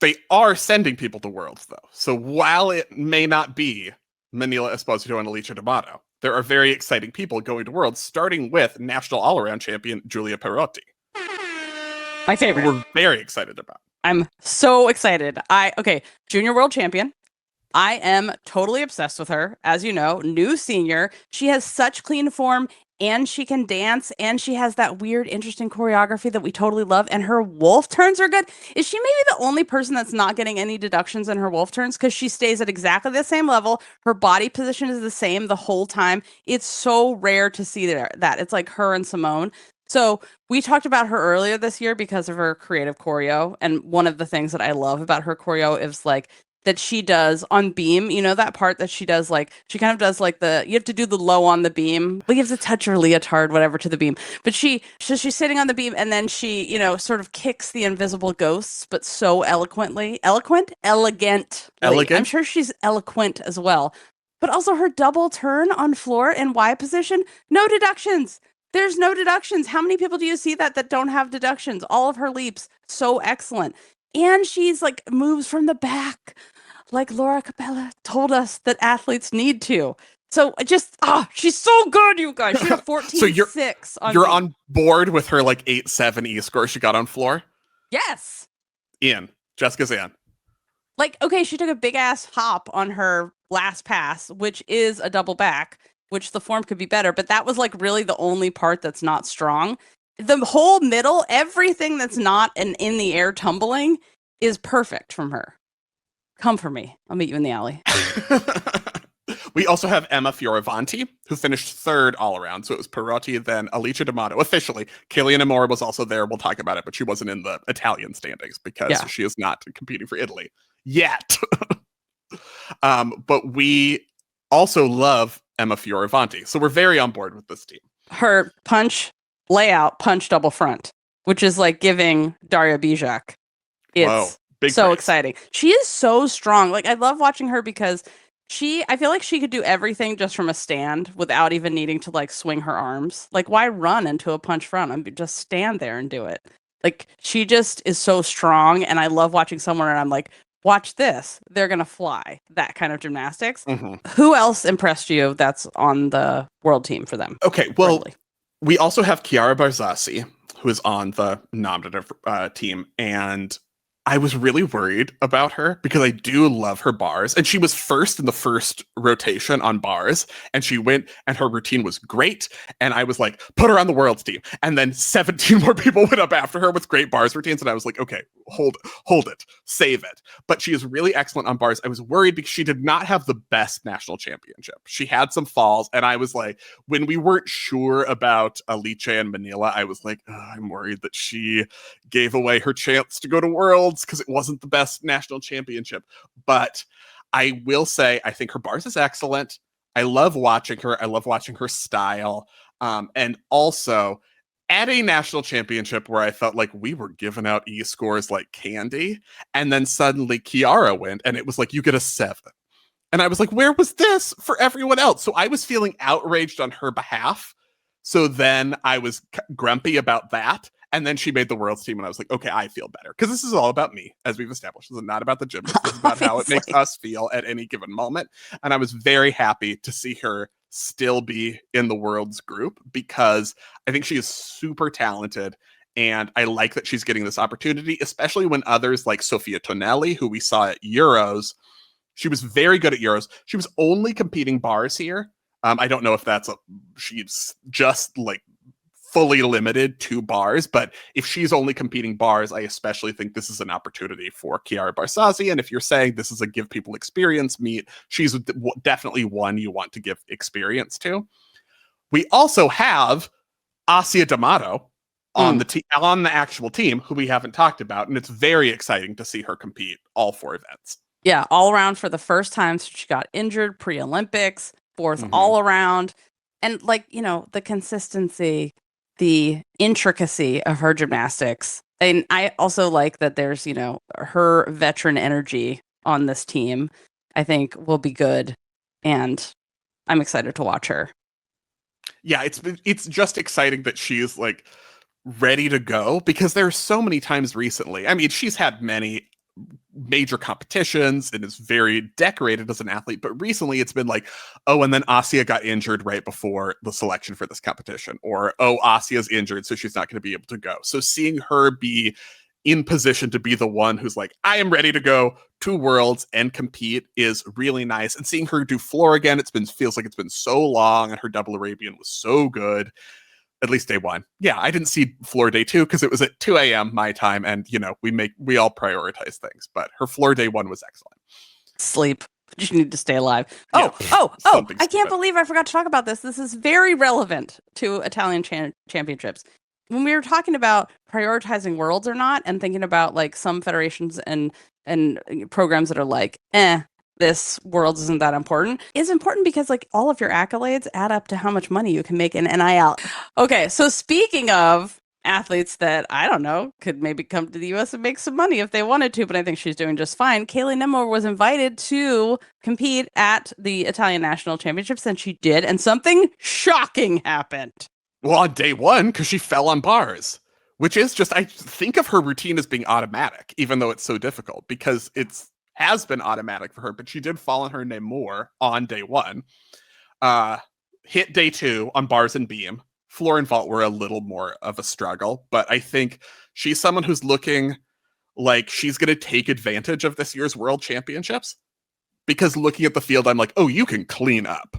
they are sending people to Worlds, though. So while it may not be Manila, Esposito, and Alicia D'Amato, there are very exciting people going to Worlds, starting with national all-around champion Giulia Perotti. My favorite. We're very excited about. I'm so excited. Junior world champion. I am totally obsessed with her. As you know, new senior. She has such clean form and she can dance and she has that weird, interesting choreography that we totally love. And her wolf turns are good. Is she maybe the only person that's not getting any deductions in her wolf turns? Because she stays at exactly the same level. Her body position is the same the whole time. It's so rare to see that. It's like her and Simone. So we talked about her earlier this year because of her creative choreo. And one of the things that I love about her choreo is like that she does on beam, you know, that part that she does, like she kind of does like you have to do the low on the beam, but you have to touch her leotard, whatever, to the beam. But she's sitting on the beam and then she, you know, sort of kicks the invisible ghosts, but so elegantly. I'm sure she's eloquent as well. But also her double turn on floor in Y position, no deductions. There's no deductions. How many people do you see that don't have deductions? All of her leaps, so excellent. And she's like moves from the back, like Laura Capella told us that athletes need to. So she's so good, you guys. She had a 14.6 so you're on board with her like 8.7 E-score she got on floor? Yes. Jessica's in. Like, okay, she took a big ass hop on her last pass, which is a double back, which the form could be better, but that was like really the only part that's not strong. The whole middle, everything that's not an in the air tumbling is perfect from her. Come for me. I'll meet you in the alley. We also have Emma Fioravanti, who finished third all around. So it was Perotti, then Alicia D'Amato. Officially, Kaylee Nemour was also there. We'll talk about it, but she wasn't in the Italian standings because she is not competing for Italy yet. But we also love Emma Fioravanti. So we're very on board with this team. Her punch layout, punch double front, which is like giving Daria Bijak. It's so exciting. She is so strong. Like, I love watching her because I feel like she could do everything just from a stand without even needing to like swing her arms. Like, why run into a punch front? I mean, just stand there and do it. Like, she just is so strong. And I love watching someone and I'm like, watch this. They're going to fly. That kind of gymnastics. Mm-hmm. Who else impressed you that's on the world team for them? Okay, well, we also have Chiara Barzasi, who is on the nominative team. And I was really worried about her because I do love her bars. And she was first in the first rotation on bars. And she went and her routine was great. And I was like, put her on the world's team. And then 17 more people went up after her with great bars routines. And I was like, okay, hold it, save it. But she is really excellent on bars. I was worried because she did not have the best national championship. She had some falls. And I was like, when we weren't sure about Alice and Manila, I was like, I'm worried that she gave away her chance to go to Worlds because it wasn't the best national championship. But I will say, I think her bars is excellent. I love watching her. I love watching her style. And also at a national championship where I felt like we were giving out E-scores like candy. And then suddenly Chiara went and it was like, you get a 7. And I was like, where was this for everyone else? So I was feeling outraged on her behalf. So then I was grumpy about that. And then she made the world's team, and I was like, okay, I feel better. Because this is all about me, as we've established. This is not about the gymnast. This is about how it makes us feel at any given moment. And I was very happy to see her still be in the world's group because I think she is super talented. And I like that she's getting this opportunity, especially when others like Sofia Tonelli, who we saw at Euros, she was very good at Euros. She was only competing bars here. I don't know if she's just like fully limited to bars, but if she's only competing bars, I especially think this is an opportunity for Chiara Barzasi. And if you're saying this is a give people experience meet, she's definitely one you want to give experience to. We also have Asia D'Amato on the actual team, who we haven't talked about, and it's very exciting to see her compete all 4 events. Yeah, all around for the first time. So she got injured pre-Olympics, 4th all around, and like, you know, the consistency, the intricacy of her gymnastics. And I also like that there's, you know, her veteran energy on this team, I think will be good. And I'm excited to watch her. Yeah, it's just exciting that she's like ready to go because there's so many times recently. I mean, she's had many major competitions and is very decorated as an athlete, but recently it's been like, oh, and then Asia got injured right before the selection for this competition, or oh, Asia's injured, so she's not going to be able to go. So seeing her be in position to be the one who's like, I am ready to go to Worlds and compete is really nice. And seeing her do floor again, feels like it's been so long, and her double Arabian was so good. At least day 1. Yeah, I didn't see floor day 2 because it was at 2 a.m. my time, and you know, we all prioritize things. But her floor day 1 was excellent. Sleep. You need to stay alive. I can't believe I forgot to talk about this. This is very relevant to Italian championships. when we were talking about prioritizing worlds or not, and thinking about like some federations and programs that are like, this world isn't that important, is important because like all of your accolades add up to how much money you can make in NIL. Okay, so speaking of athletes that, I don't know, could maybe come to the US and make some money if they wanted to, but I think she's doing just fine. Kaylee Nemour was invited to compete at the Italian National Championships, and she did, and something shocking happened. Well, on day one, because she fell on bars, which is just, I think of her routine as being automatic, even though it's so difficult, because has been automatic for her, but she did fall on her Nemour on day one. Hit day two on bars and beam. Floor and vault were a little more of a struggle, but I think she's someone who's looking like she's going to take advantage of this year's World Championships, because looking at the field, I'm like, oh, you can clean up.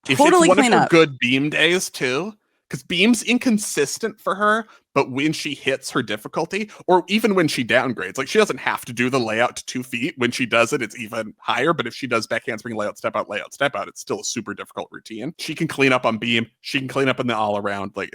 Totally if it's one clean of her up. good beam days too, because beam's inconsistent for her, but when she hits her difficulty, or even when she downgrades, like she doesn't have to do the layout to 2 feet. When she does it, it's even higher. But if she does back handspring, layout, step out, it's still a super difficult routine. She can clean up on beam. She can clean up in the all around. Like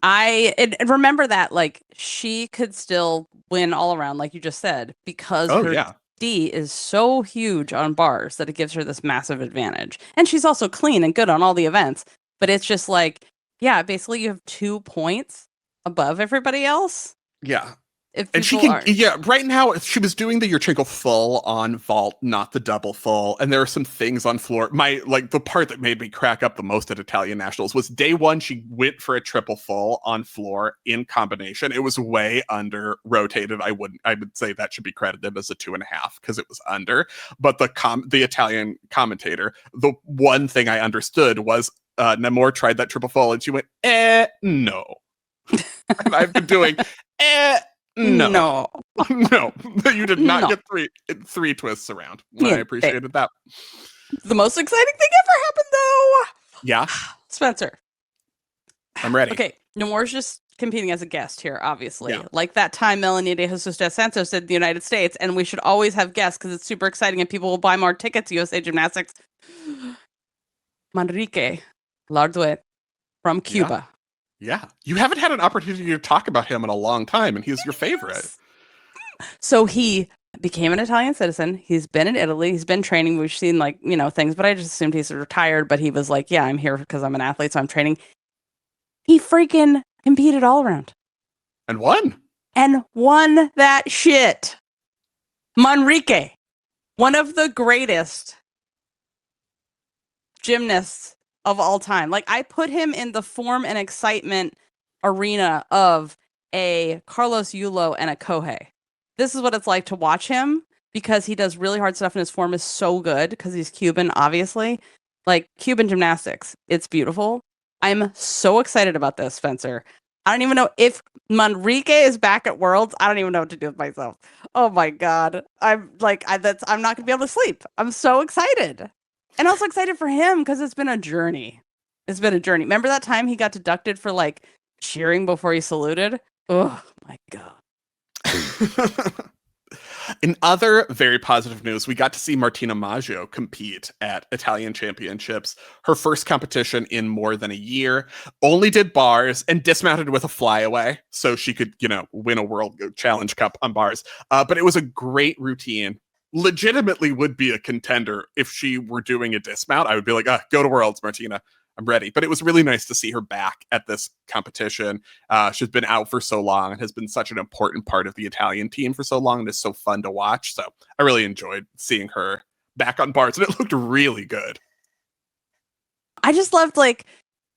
I remember that, like, she could still win all around, like you just said, because her D is so huge on bars that it gives her this massive advantage. And she's also clean and good on all the events. But it's just like, yeah, basically you have 2 points above everybody else. Yeah. And she can, right now she was doing the Yurchenko full on vault, not the double full. And there are some things on floor. The part that made me crack up the most at Italian Nationals was day one, she went for a triple full on floor in combination. It was way under rotated. I would say that should be credited as a 2.5 because it was under. But the Italian commentator, the one thing I understood was Nemour tried that triple full and she went, no. And I've been doing, No, you did not get three twists around. I appreciated that. The most exciting thing ever happened, though. Yeah, Spencer, I'm ready. Okay, Nemour's just competing as a guest here, obviously. Yeah. Like that time Melanie de Jesus dos Santos did in the United States, and we should always have guests because it's super exciting and people will buy more tickets to USA Gymnastics. Manrique Larduet from Cuba. Yeah, you haven't had an opportunity to talk about him in a long time, and he's your favorite. So he became an Italian citizen. He's been in Italy. He's been training. We've seen things, but I just assumed he's retired. But he was like, yeah, I'm here because I'm an athlete, so I'm training. He freaking competed all around. And won. And won that shit. Manrique, one of the greatest gymnasts of all time. Like, I put him in the form and excitement arena of a Carlos Yulo and a Kohei. This is what it's like to watch him because he does really hard stuff and his form is so good because he's Cuban, obviously. Like, Cuban gymnastics. It's beautiful. I'm so excited about this, Spencer. I don't even know if Manrique is back at Worlds. I don't even know what to do with myself. Oh my God. I'm not going to be able to sleep. I'm so excited. And also excited for him because it's been a journey. Remember that time he got deducted for like cheering before he saluted? Oh my God. In other very positive news, we got to see Martina Maggio compete at Italian Championships. Her first competition in more than a year. Only did bars and dismounted with a flyaway so she could, win a World Challenge Cup on bars. But it was a great routine. Legitimately would be a contender if she were doing a dismount. I would be like, go to Worlds, Martina. I'm ready. But it was really nice to see her back at this competition. She's been out for so long and has been such an important part of the Italian team for so long. And it's so fun to watch. So I really enjoyed seeing her back on bars and it looked really good. I just loved,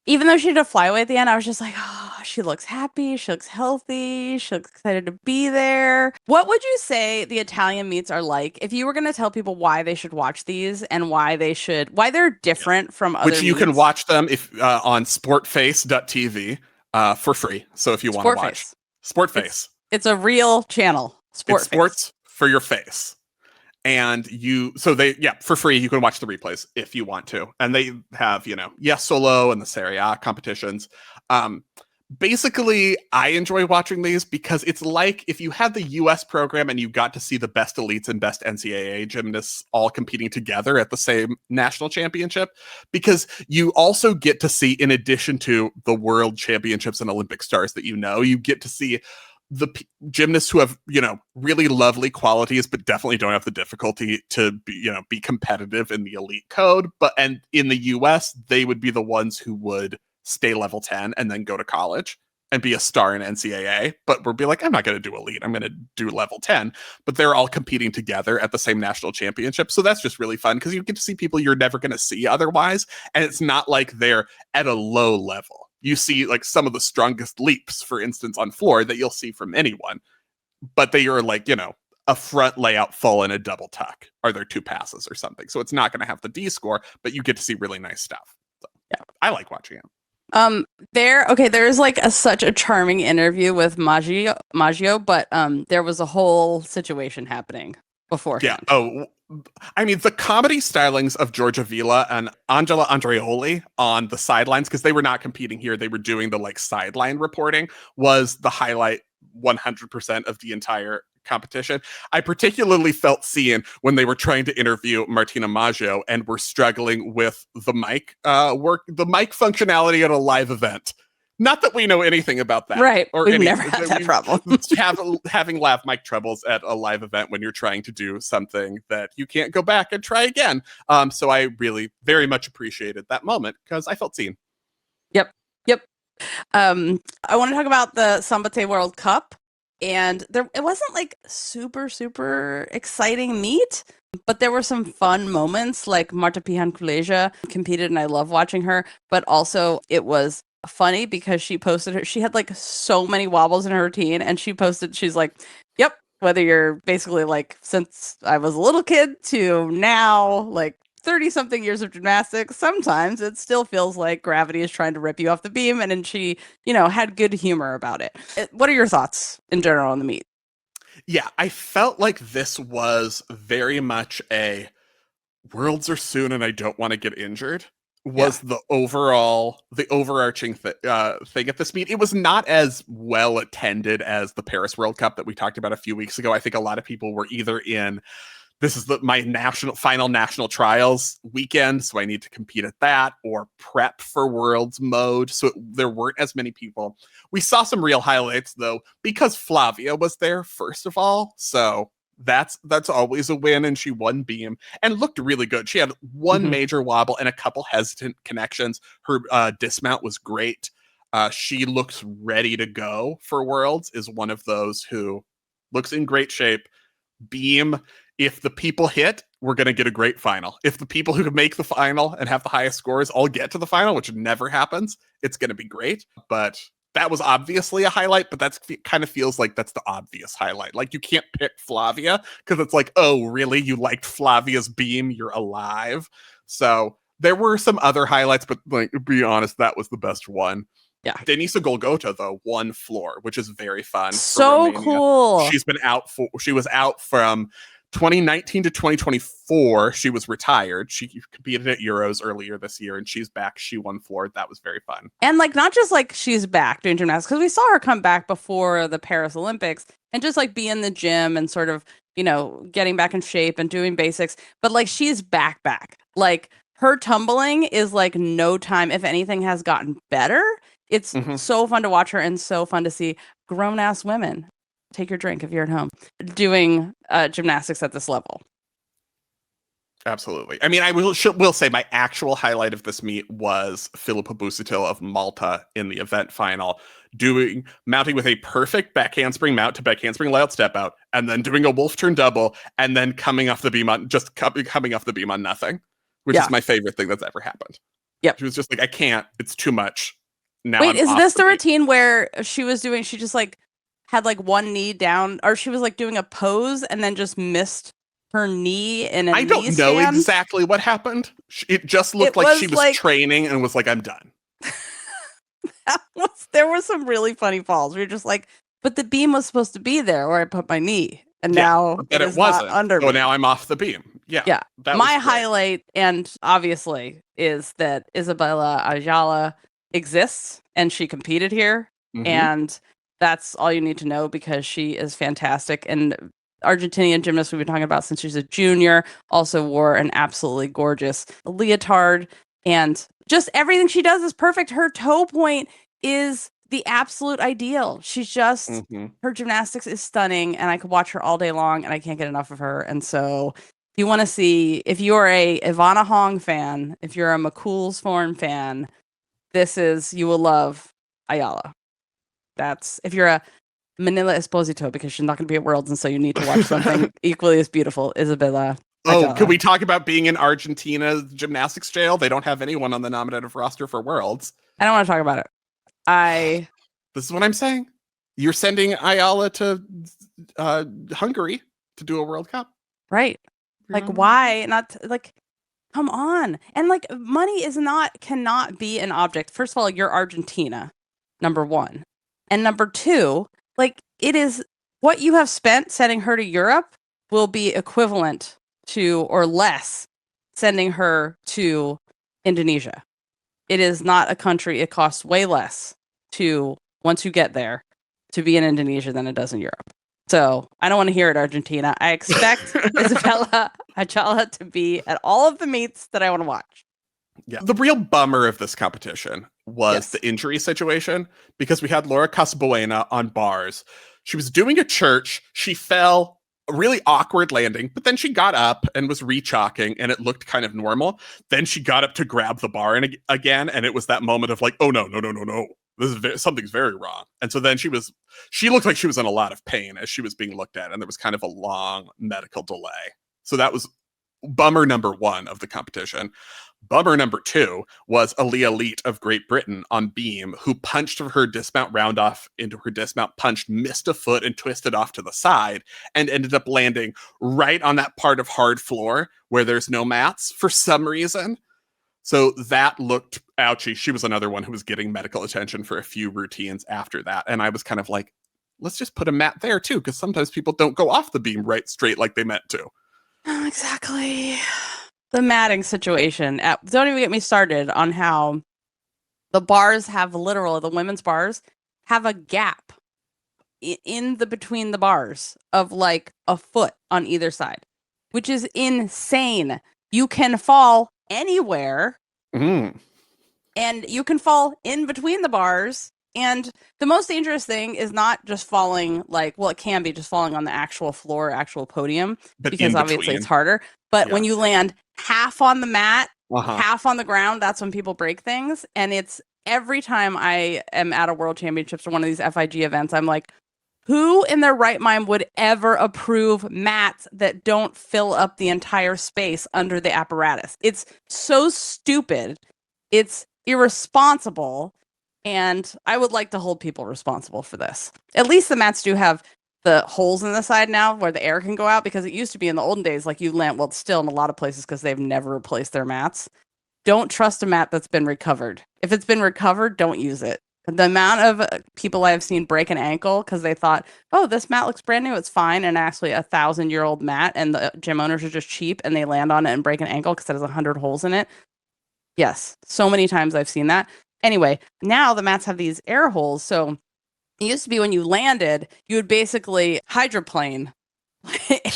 even though she did a flyaway at the end, I was just like, oh, she looks happy. She looks healthy. She looks excited to be there. What would you say the Italian meets are like? If you were going to tell people why they should watch these and why they're different from other Which you can watch them on sportface.tv for free. So if you want to watch Sportface. It's a real channel. Sports for your face. And for free, you can watch the replays if you want to. And they have, Yes Solo and the Serie A competitions. Basically, I enjoy watching these because it's like if you had the US program and you got to see the best elites and best NCAA gymnasts all competing together at the same national championship, because you also get to see, in addition to the world championships and Olympic stars that you get to see the gymnasts who have, really lovely qualities, but definitely don't have the difficulty to be competitive in the elite code. And in the US, they would be the ones who would stay level 10 and then go to college and be a star in NCAA, but we'll be like, I'm not going to do elite. I'm going to do level 10, but they're all competing together at the same national championship. So that's just really fun because you get to see people you're never going to see otherwise. And it's not like they're at a low level. You see like some of the strongest leaps, for instance, on floor that you'll see from anyone, but they are like, a front layout full and a double tuck. Are there 2 passes or something? So it's not going to have the D score, but you get to see really nice stuff. So, yeah, I like watching it. There's like such a charming interview with Maggio, but there was a whole situation happening beforehand. Yeah. Oh, I mean, the comedy stylings of Giorgia Villa and Angela Andreoli on the sidelines, because they were not competing here, they were doing the like sideline reporting, was the highlight 100% of the entire competition. I particularly felt seen when they were trying to interview Martina Maggio and were struggling with the mic functionality at a live event. Not that we know anything about that. Right. We've never had that problem. Having lav mic troubles at a live event when you're trying to do something that you can't go back and try again. So I really very much appreciated that moment because I felt seen. Yep. I want to talk about the Szombathely World Cup. And it wasn't like super, super exciting meet, but there were some fun moments, like Marta Pihan-Kuleja competed and I love watching her, but also it was funny because she had like so many wobbles in her routine and she's like, yep, whether you're basically like since I was a little kid to now, like 30 something years of gymnastics, sometimes it still feels like gravity is trying to rip you off the beam. And then she, had good humor about it. What are your thoughts in general on the meet? Yeah, I felt like this was very much a worlds are soon and I don't want to get injured was the overarching thing at this meet. It was not as well attended as the Paris World Cup that we talked about a few weeks ago. I think a lot of people were either in this is my final national trials weekend, so I need to compete at that, or prep for Worlds mode. So there weren't as many people. We saw some real highlights though, because Flavia was there first of all. So that's always a win, and she won beam and looked really good. She had one major wobble and a couple hesitant connections. Her dismount was great. She looks ready to go for Worlds. Is one of those who looks in great shape. Beam. If the people hit, we're going to get a great final. If the people who make the final and have the highest scores all get to the final, which never happens, it's going to be great. But that was obviously a highlight, but that's kind of feels like that's the obvious highlight. Like you can't pick Flavia because it's like, oh, really? You liked Flavia's beam? You're alive. So there were some other highlights, but like, to be honest, that was the best one. Yeah. Denisa Golgota, though, won floor, which is very fun. So cool. She was out from 2019 to 2024. She was retired. She competed at Euros earlier this year, and she's back. She won floor. That was very fun. And like, not just like she's back doing gymnastics, because we saw her come back before the Paris Olympics and just like be in the gym and sort of, getting back in shape and doing basics. But like, she's back. Like her tumbling is like no time. If anything has gotten better. It's so fun to watch her and so fun to see grown ass women. Take your drink if you're at home doing gymnastics at this level. Absolutely. I mean, I will say my actual highlight of this meet was Filippa Busatil of Malta in the event final, mounting with a perfect back handspring mount to back handspring layout step out, and then doing a wolf turn double, and then coming off the beam on nothing, which is my favorite thing that's ever happened. Yep. She was just like, I can't. It's too much. Now wait, is this the routine where she just like had like one knee down, or she was like doing a pose and then just missed her knee in a knee I don't know stand? exactly what happened. It just looked like she was training and was like, I'm done. There were some really funny falls. We were just like, but the beam was supposed to be there where I put my knee. And now it wasn't under me. So now I'm off the beam. Yeah. My highlight, and obviously, is that Isabella Ayala exists and she competed here. And that's all you need to know because she is fantastic. And Argentinian gymnast we've been talking about since she's a junior also wore an absolutely gorgeous leotard. And just everything she does is perfect. Her toe point is the absolute ideal. She's just, her gymnastics is stunning. And I could watch her all day long and I can't get enough of her. And so if you want to see, if you're a Ivana Hong fan, if you're a McCool's Form fan, you will love Ayala. That's if you're a Manila Esposito, because she's not going to be at Worlds, and so you need to watch something equally as beautiful. Isabella. Ayala. Could we talk about being in Argentina's gymnastics jail? They don't have anyone on the nominative roster for Worlds. I don't want to talk about it. This is what I'm saying. You're sending Ayala to Hungary to do a World Cup, right? Like, why not? Like, come on. And like, money cannot be an object. First of all, you're Argentina, number one. And number two, like, it is what you have spent sending her to Europe will be equivalent to or less sending her to Indonesia. It is not a country. It costs way less once you get there, to be in Indonesia than it does in Europe. So I don't want to hear it, Argentina. I expect Isabella Ayala to be at all of the meets that I want to watch. Yeah. The real bummer of this competition was the injury situation, because we had Laura Casabuena on bars. She was doing a church. She fell, a really awkward landing, but then she got up and was re-chalking and it looked kind of normal. Then she got up to grab the bar again, and it was that moment of like, oh no. Something's very wrong. And so then she looked like she was in a lot of pain as she was being looked at, and there was kind of a long medical delay. So that was bummer number one of the competition. Bummer number two was Aaliyah Leet of Great Britain on beam, who punched her dismount round off into her dismount punch, missed a foot and twisted off to the side, and ended up landing right on that part of hard floor where there's no mats for some reason. So that looked ouchy. She was another one who was getting medical attention for a few routines after that. And I was kind of like, let's just put a mat there too, because sometimes people don't go off the beam right straight like they meant to. Oh, exactly. The matting situation. Don't even get me started on how the bars the women's bars have a gap between the bars of like a foot on either side, which is insane. You can fall anywhere, and you can fall in between the bars. And the most dangerous thing is not just falling it can be just falling on the actual floor, actual podium, because obviously it's harder. But when you land half on the mat, half on the ground, that's when people break things. And it's every time I am at a World Championships or one of these FIG events, I'm like, who in their right mind would ever approve mats that don't fill up the entire space under the apparatus? It's so stupid. It's irresponsible. And I would like to hold people responsible for this. At least the mats do have the holes in the side now where the air can go out, because it used to be in the olden days, like you land, well, still in a lot of places because they've never replaced their mats. Don't trust a mat that's been recovered. If it's been recovered, don't use it. The amount of people I've seen break an ankle because they thought, oh, this mat looks brand new, it's fine, and actually 1,000-year-old mat, and the gym owners are just cheap and they land on it and break an ankle because it has 100 holes in it. Yes, so many times I've seen that. Anyway, now the mats have these air holes. So it used to be when you landed, you would basically hydroplane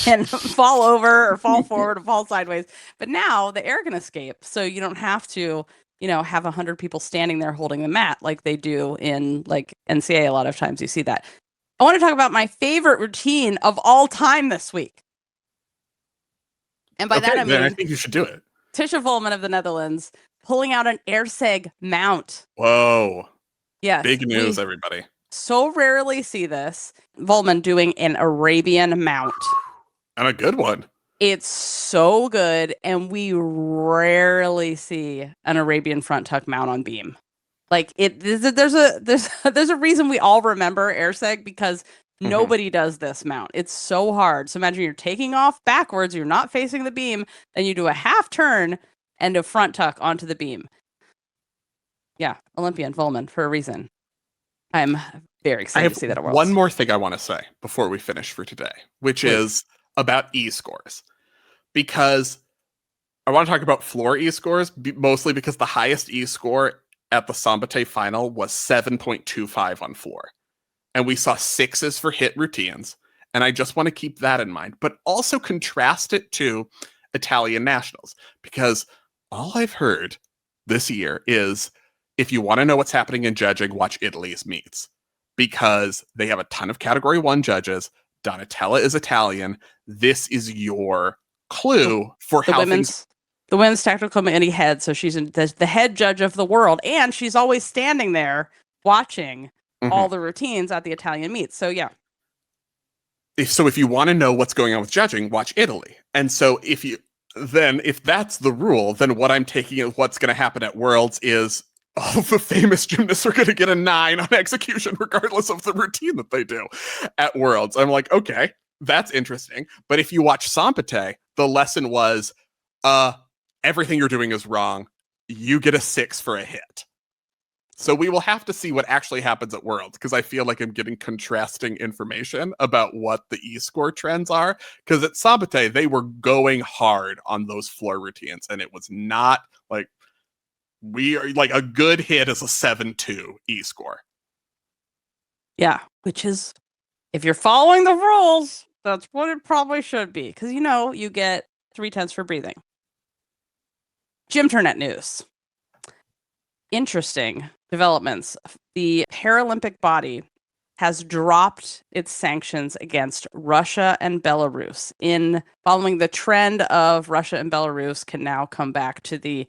and fall over or fall forward or fall sideways. But now the air can escape. So you don't have to, have 100 people standing there holding the mat like they do in like NCAA. A lot of times you see that. I want to talk about my favorite routine of all time this week. And by that, I mean, I think you should do it. Tisha Vollman of the Netherlands pulling out an Erceg mount. Whoa. Yes. Big news, everybody. So rarely see this. Vollman doing an Arabian mount. And a good one. It's so good. And we rarely see an Arabian front tuck mount on beam. Like there's a reason we all remember Erceg, because nobody does this mount. It's so hard. So imagine you're taking off backwards, you're not facing the beam, then you do a half turn and a front tuck onto the beam. Yeah, Olympian Vollman for a reason. I'm very excited to see that at Worlds. One more thing I want to say before we finish for today, which is about e-scores. Because I want to talk about floor e-scores, mostly because the highest e-score at the Szombathely final was 7.25 on floor. And we saw 6s for hit routines. And I just want to keep that in mind, but also contrast it to Italian nationals, because all I've heard this year is, if you want to know what's happening in judging, watch Italy's meets, because they have a ton of category 1 judges. Donatella is Italian. This is your clue for how things... The women's technical committee head, so she's the head judge of the world, and she's always standing there watching all the routines at the Italian meets. So yeah. So if you want to know what's going on with judging, watch Italy. And so if that's the rule, then what I'm taking is what's going to happen at Worlds is all the famous gymnasts are going to get a 9 on execution, regardless of the routine that they do at Worlds. I'm like, okay, that's interesting. But if you watch Szombathely, the lesson was, everything you're doing is wrong. You get a 6 for a hit. So we will have to see what actually happens at Worlds, because I feel like I'm getting contrasting information about what the e-score trends are. Because at Szombathely, they were going hard on those floor routines, and it was not like a good hit is a 7-2 e-score. Yeah, which is, if you're following the rules, that's what it probably should be. Because, you get 3/10 for breathing. Gymternet news. Interesting developments. The Paralympic body has dropped its sanctions against Russia and Belarus following the trend of Russia and Belarus can now come back to the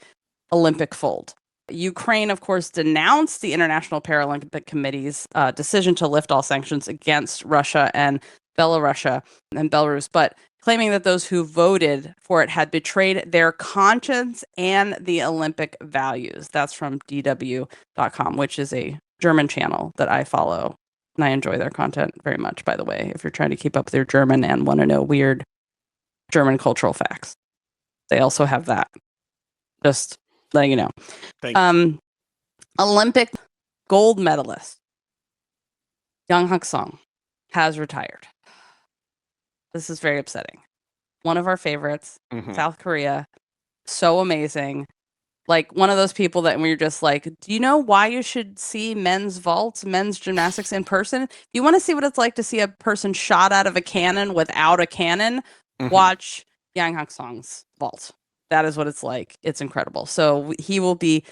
Olympic fold. Ukraine, of course, denounced the International Paralympic Committee's decision to lift all sanctions against Russia and Belarus, but claiming that those who voted for it had betrayed their conscience and the Olympic values. That's from DW.com, which is a German channel that I follow. And I enjoy their content very much, by the way, if you're trying to keep up with your German and want to know weird German cultural facts. They also have that. Just letting you know. Thank you. Olympic gold medalist Yang Hak-song has retired. This is very upsetting. One of our favorites, South Korea, so amazing. Like one of those people that we're just like, do you know why you should see men's vaults, men's gymnastics in person? If you want to see what it's like to see a person shot out of a cannon without a cannon, watch Yang Hak-song's vault. That is what it's like. It's incredible. So he will be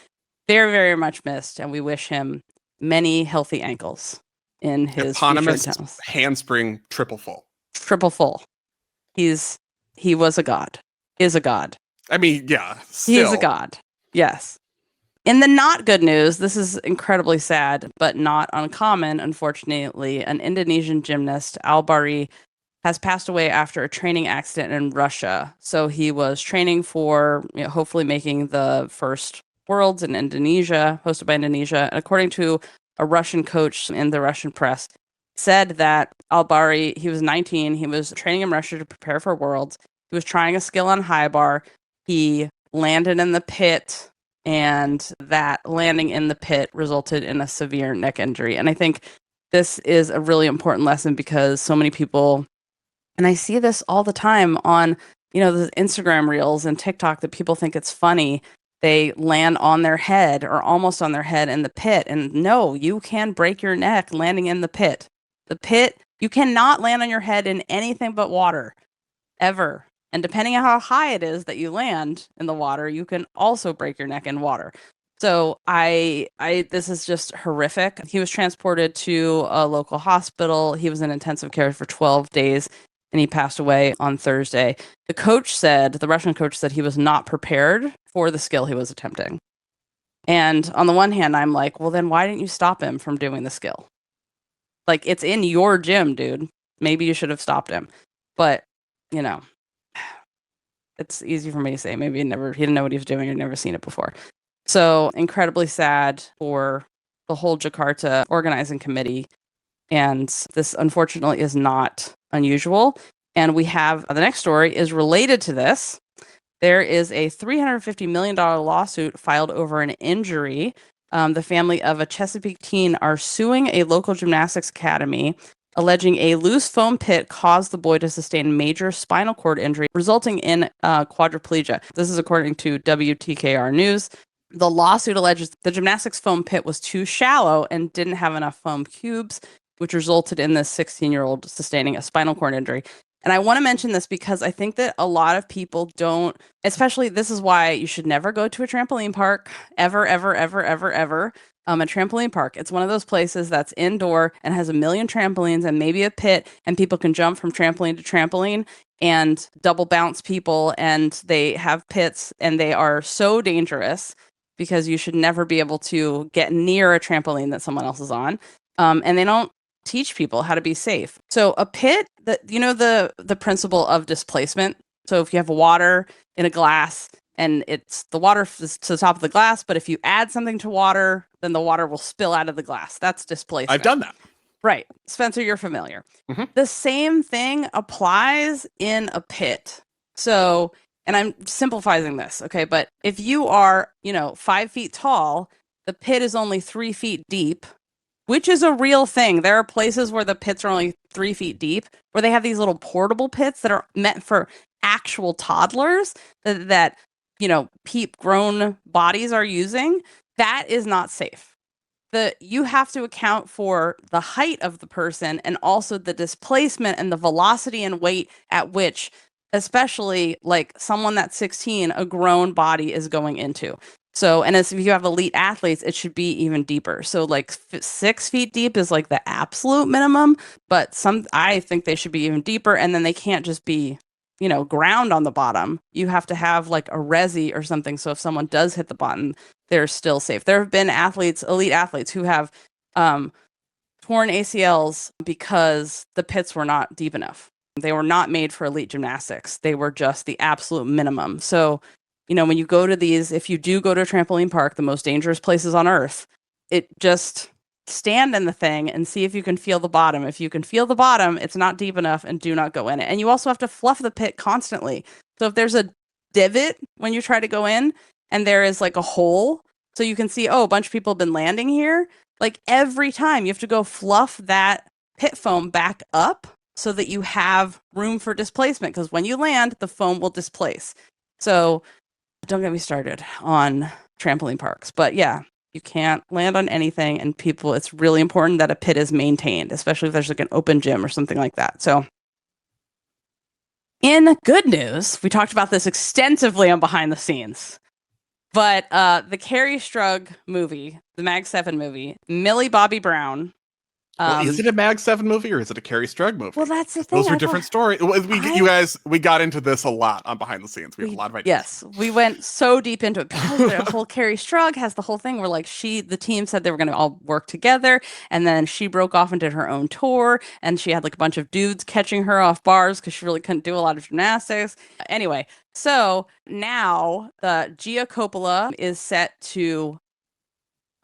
very, very much missed, and we wish him many healthy ankles in his eponymous handspring triple full. Triple full. He was a god. Is a god. I mean, yeah. He is a god. Yes. In the not good news, this is incredibly sad, but not uncommon, unfortunately. An Indonesian gymnast, Albari, has passed away after a training accident in Russia. So he was training for hopefully making the first Worlds in Indonesia, hosted by Indonesia. And according to a Russian coach in the Russian press, said that Albari, he was 19, he was training in Russia to prepare for Worlds. He was trying a skill on high bar. He landed in the pit, and that landing in the pit resulted in a severe neck injury. And I think this is a really important lesson because so many people, and I see this all the time on, the Instagram reels and TikTok, that people think it's funny. They land on their head or almost on their head in the pit. And no, you can break your neck landing in the pit. The pit, you cannot land on your head in anything but water, ever. And depending on how high it is that you land in the water, you can also break your neck in water. So this is just horrific. He was transported to a local hospital. He was in intensive care for 12 days, and he passed away on Thursday. The Russian coach said he was not prepared for the skill he was attempting. And on the one hand, I'm like, well, then why didn't you stop him from doing the skill? Like, it's in your gym, dude. Maybe you should have stopped him. But, it's easy for me to say. Maybe he didn't know what he was doing or never seen it before. So incredibly sad for the whole Jakarta organizing committee. And this, unfortunately, is not unusual. And we have the next story is related to this. There is a $350 million lawsuit filed over an injury. The family of a Chesapeake teen are suing a local gymnastics academy, alleging a loose foam pit caused the boy to sustain major spinal cord injury, resulting in quadriplegia. This is according to WTKR News. The lawsuit alleges the gymnastics foam pit was too shallow and didn't have enough foam cubes, which resulted in this 16-year-old sustaining a spinal cord injury. And I want to mention this because I think that a lot of people don't, especially this is why you should never go to a trampoline park, ever, ever, ever, ever, ever. A trampoline park. It's one of those places that's indoor and has a million trampolines and maybe a pit, and people can jump from trampoline to trampoline and double bounce people, and they have pits, and they are so dangerous because you should never be able to get near a trampoline that someone else is on. And they don't teach people how to be safe. So a pit, the principle of displacement. So if you have water in a glass and it's the water is to the top of the glass, but if you add something to water, then the water will spill out of the glass. That's displacement. I've done that. Right. Spencer, you're familiar. Mm-hmm. The same thing applies in a pit. So, and I'm simplifying this, okay? But if you are, 5 feet tall, the pit is only 3 feet deep, which is a real thing. There are places where the pits are only 3 feet deep, where they have these little portable pits that are meant for actual toddlers that grown bodies are using. That is not safe. You have to account for the height of the person and also the displacement and the velocity and weight at which, especially like someone that's 16, a grown body is going into. So, and if you have elite athletes, it should be even deeper. So like 6 feet deep is like the absolute minimum, but I think they should be even deeper. And then they can't just be, ground on the bottom. You have to have like a resi or something. So if someone does hit the bottom, they're still safe. There have been elite athletes who have torn ACLs because the pits were not deep enough. They were not made for elite gymnastics. They were just the absolute minimum. So, when you go to these, if you do go to a trampoline park, the most dangerous places on earth, just stand in the thing and see if you can feel the bottom. If you can feel the bottom, it's not deep enough, and do not go in it. And you also have to fluff the pit constantly. So if there's a divot when you try to go in and there is like a hole, so you can see, a bunch of people have been landing here, like every time you have to go fluff that pit foam back up so that you have room for displacement, because when you land, the foam will displace. So don't get me started on trampoline parks, but yeah, you can't land on anything, and it's really important that a pit is maintained, especially if there's like an open gym or something like that. So in good news, we talked about this extensively on Behind the Scenes, but the Kerri Strug movie, the Mag 7 movie, Millie Bobby Brown. Is it a Mag 7 movie or is it a Kerri Strug movie? Well, that's the thing. Those are different stories. We got into this a lot on Behind the Scenes. We have a lot of ideas. Yes, we went so deep into it because the whole Kerri Strug has the whole thing where like the team said they were going to all work together, and then she broke off and did her own tour, and she had like a bunch of dudes catching her off bars because she really couldn't do a lot of gymnastics. Anyway, so now Gia Coppola is set to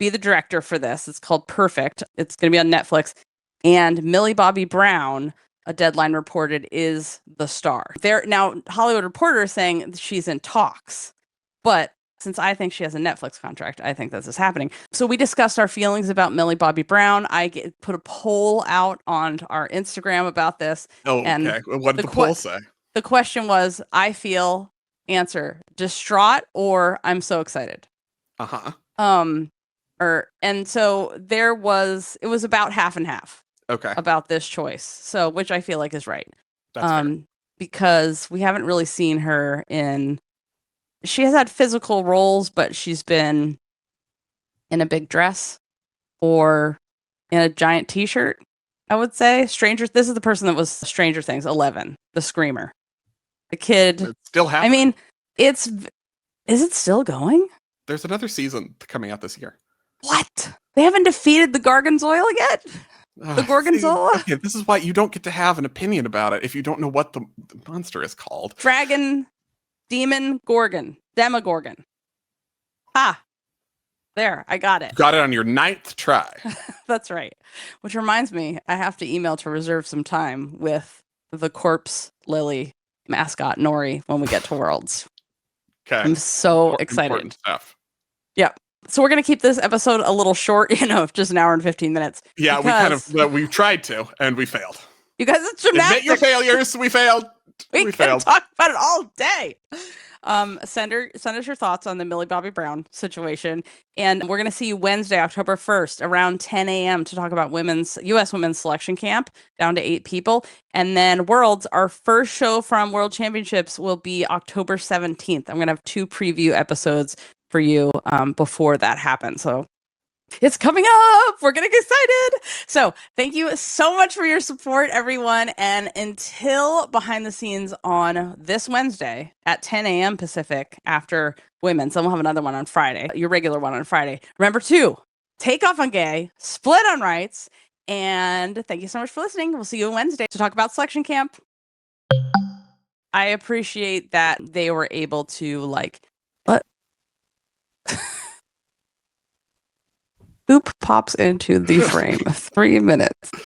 be the director for this. It's called Perfect. It's going to be on Netflix. And Millie Bobby Brown, a Deadline reported, is the star. Now, Hollywood Reporter is saying she's in talks. But since I think she has a Netflix contract, I think this is happening. So we discussed our feelings about Millie Bobby Brown. I put a poll out on our Instagram about this. Oh, and okay. What did the poll say? The question was, I feel, answer, distraught or I'm so excited. Uh-huh. And so it was about half and half. Okay. About this choice. So, which I feel like is right. That's fair. Because we haven't really seen her she has had physical roles, but she's been in a big dress or in a giant t-shirt, I would say. This is the person that was Stranger Things 11, the screamer. The kid. It's still happening. I mean, is it still going? There's another season coming out this year. What? They haven't defeated the Gorgonzola yet? The Gorgonzola? Okay, this is why you don't get to have an opinion about it if you don't know what the monster is called. Dragon, Demon, Gorgon, Demogorgon. Ah, there, I got it. Got it on your 9th try. That's right. Which reminds me, I have to email to reserve some time with the Corpse Lily mascot, Nori, when we get to Worlds. Okay. I'm so excited. Important stuff. Yep. So we're going to keep this episode a little short, just an hour and 15 minutes. Yeah, we tried to, and we failed. You guys, it's gymnastics. Admit your failures. We failed. We can talk about it all day. Send us your thoughts on the Millie Bobby Brown situation. And we're going to see you Wednesday, October 1st, around 10 a.m. to talk about U.S. women's selection camp, down to 8 people. And then Worlds, our first show from World Championships will be October 17th. I'm going to have 2 preview episodes for you before that happens. So it's coming up. We're getting excited. So thank you so much for your support, everyone. And until behind the scenes on this Wednesday at 10 a.m. Pacific after women's, then we'll have another one on Friday, your regular one on Friday. Remember to take off on gay, split on rights. And thank you so much for listening. We'll see you on Wednesday to talk about selection camp. I appreciate that they were able to what? Oop pops into the frame. 3 minutes.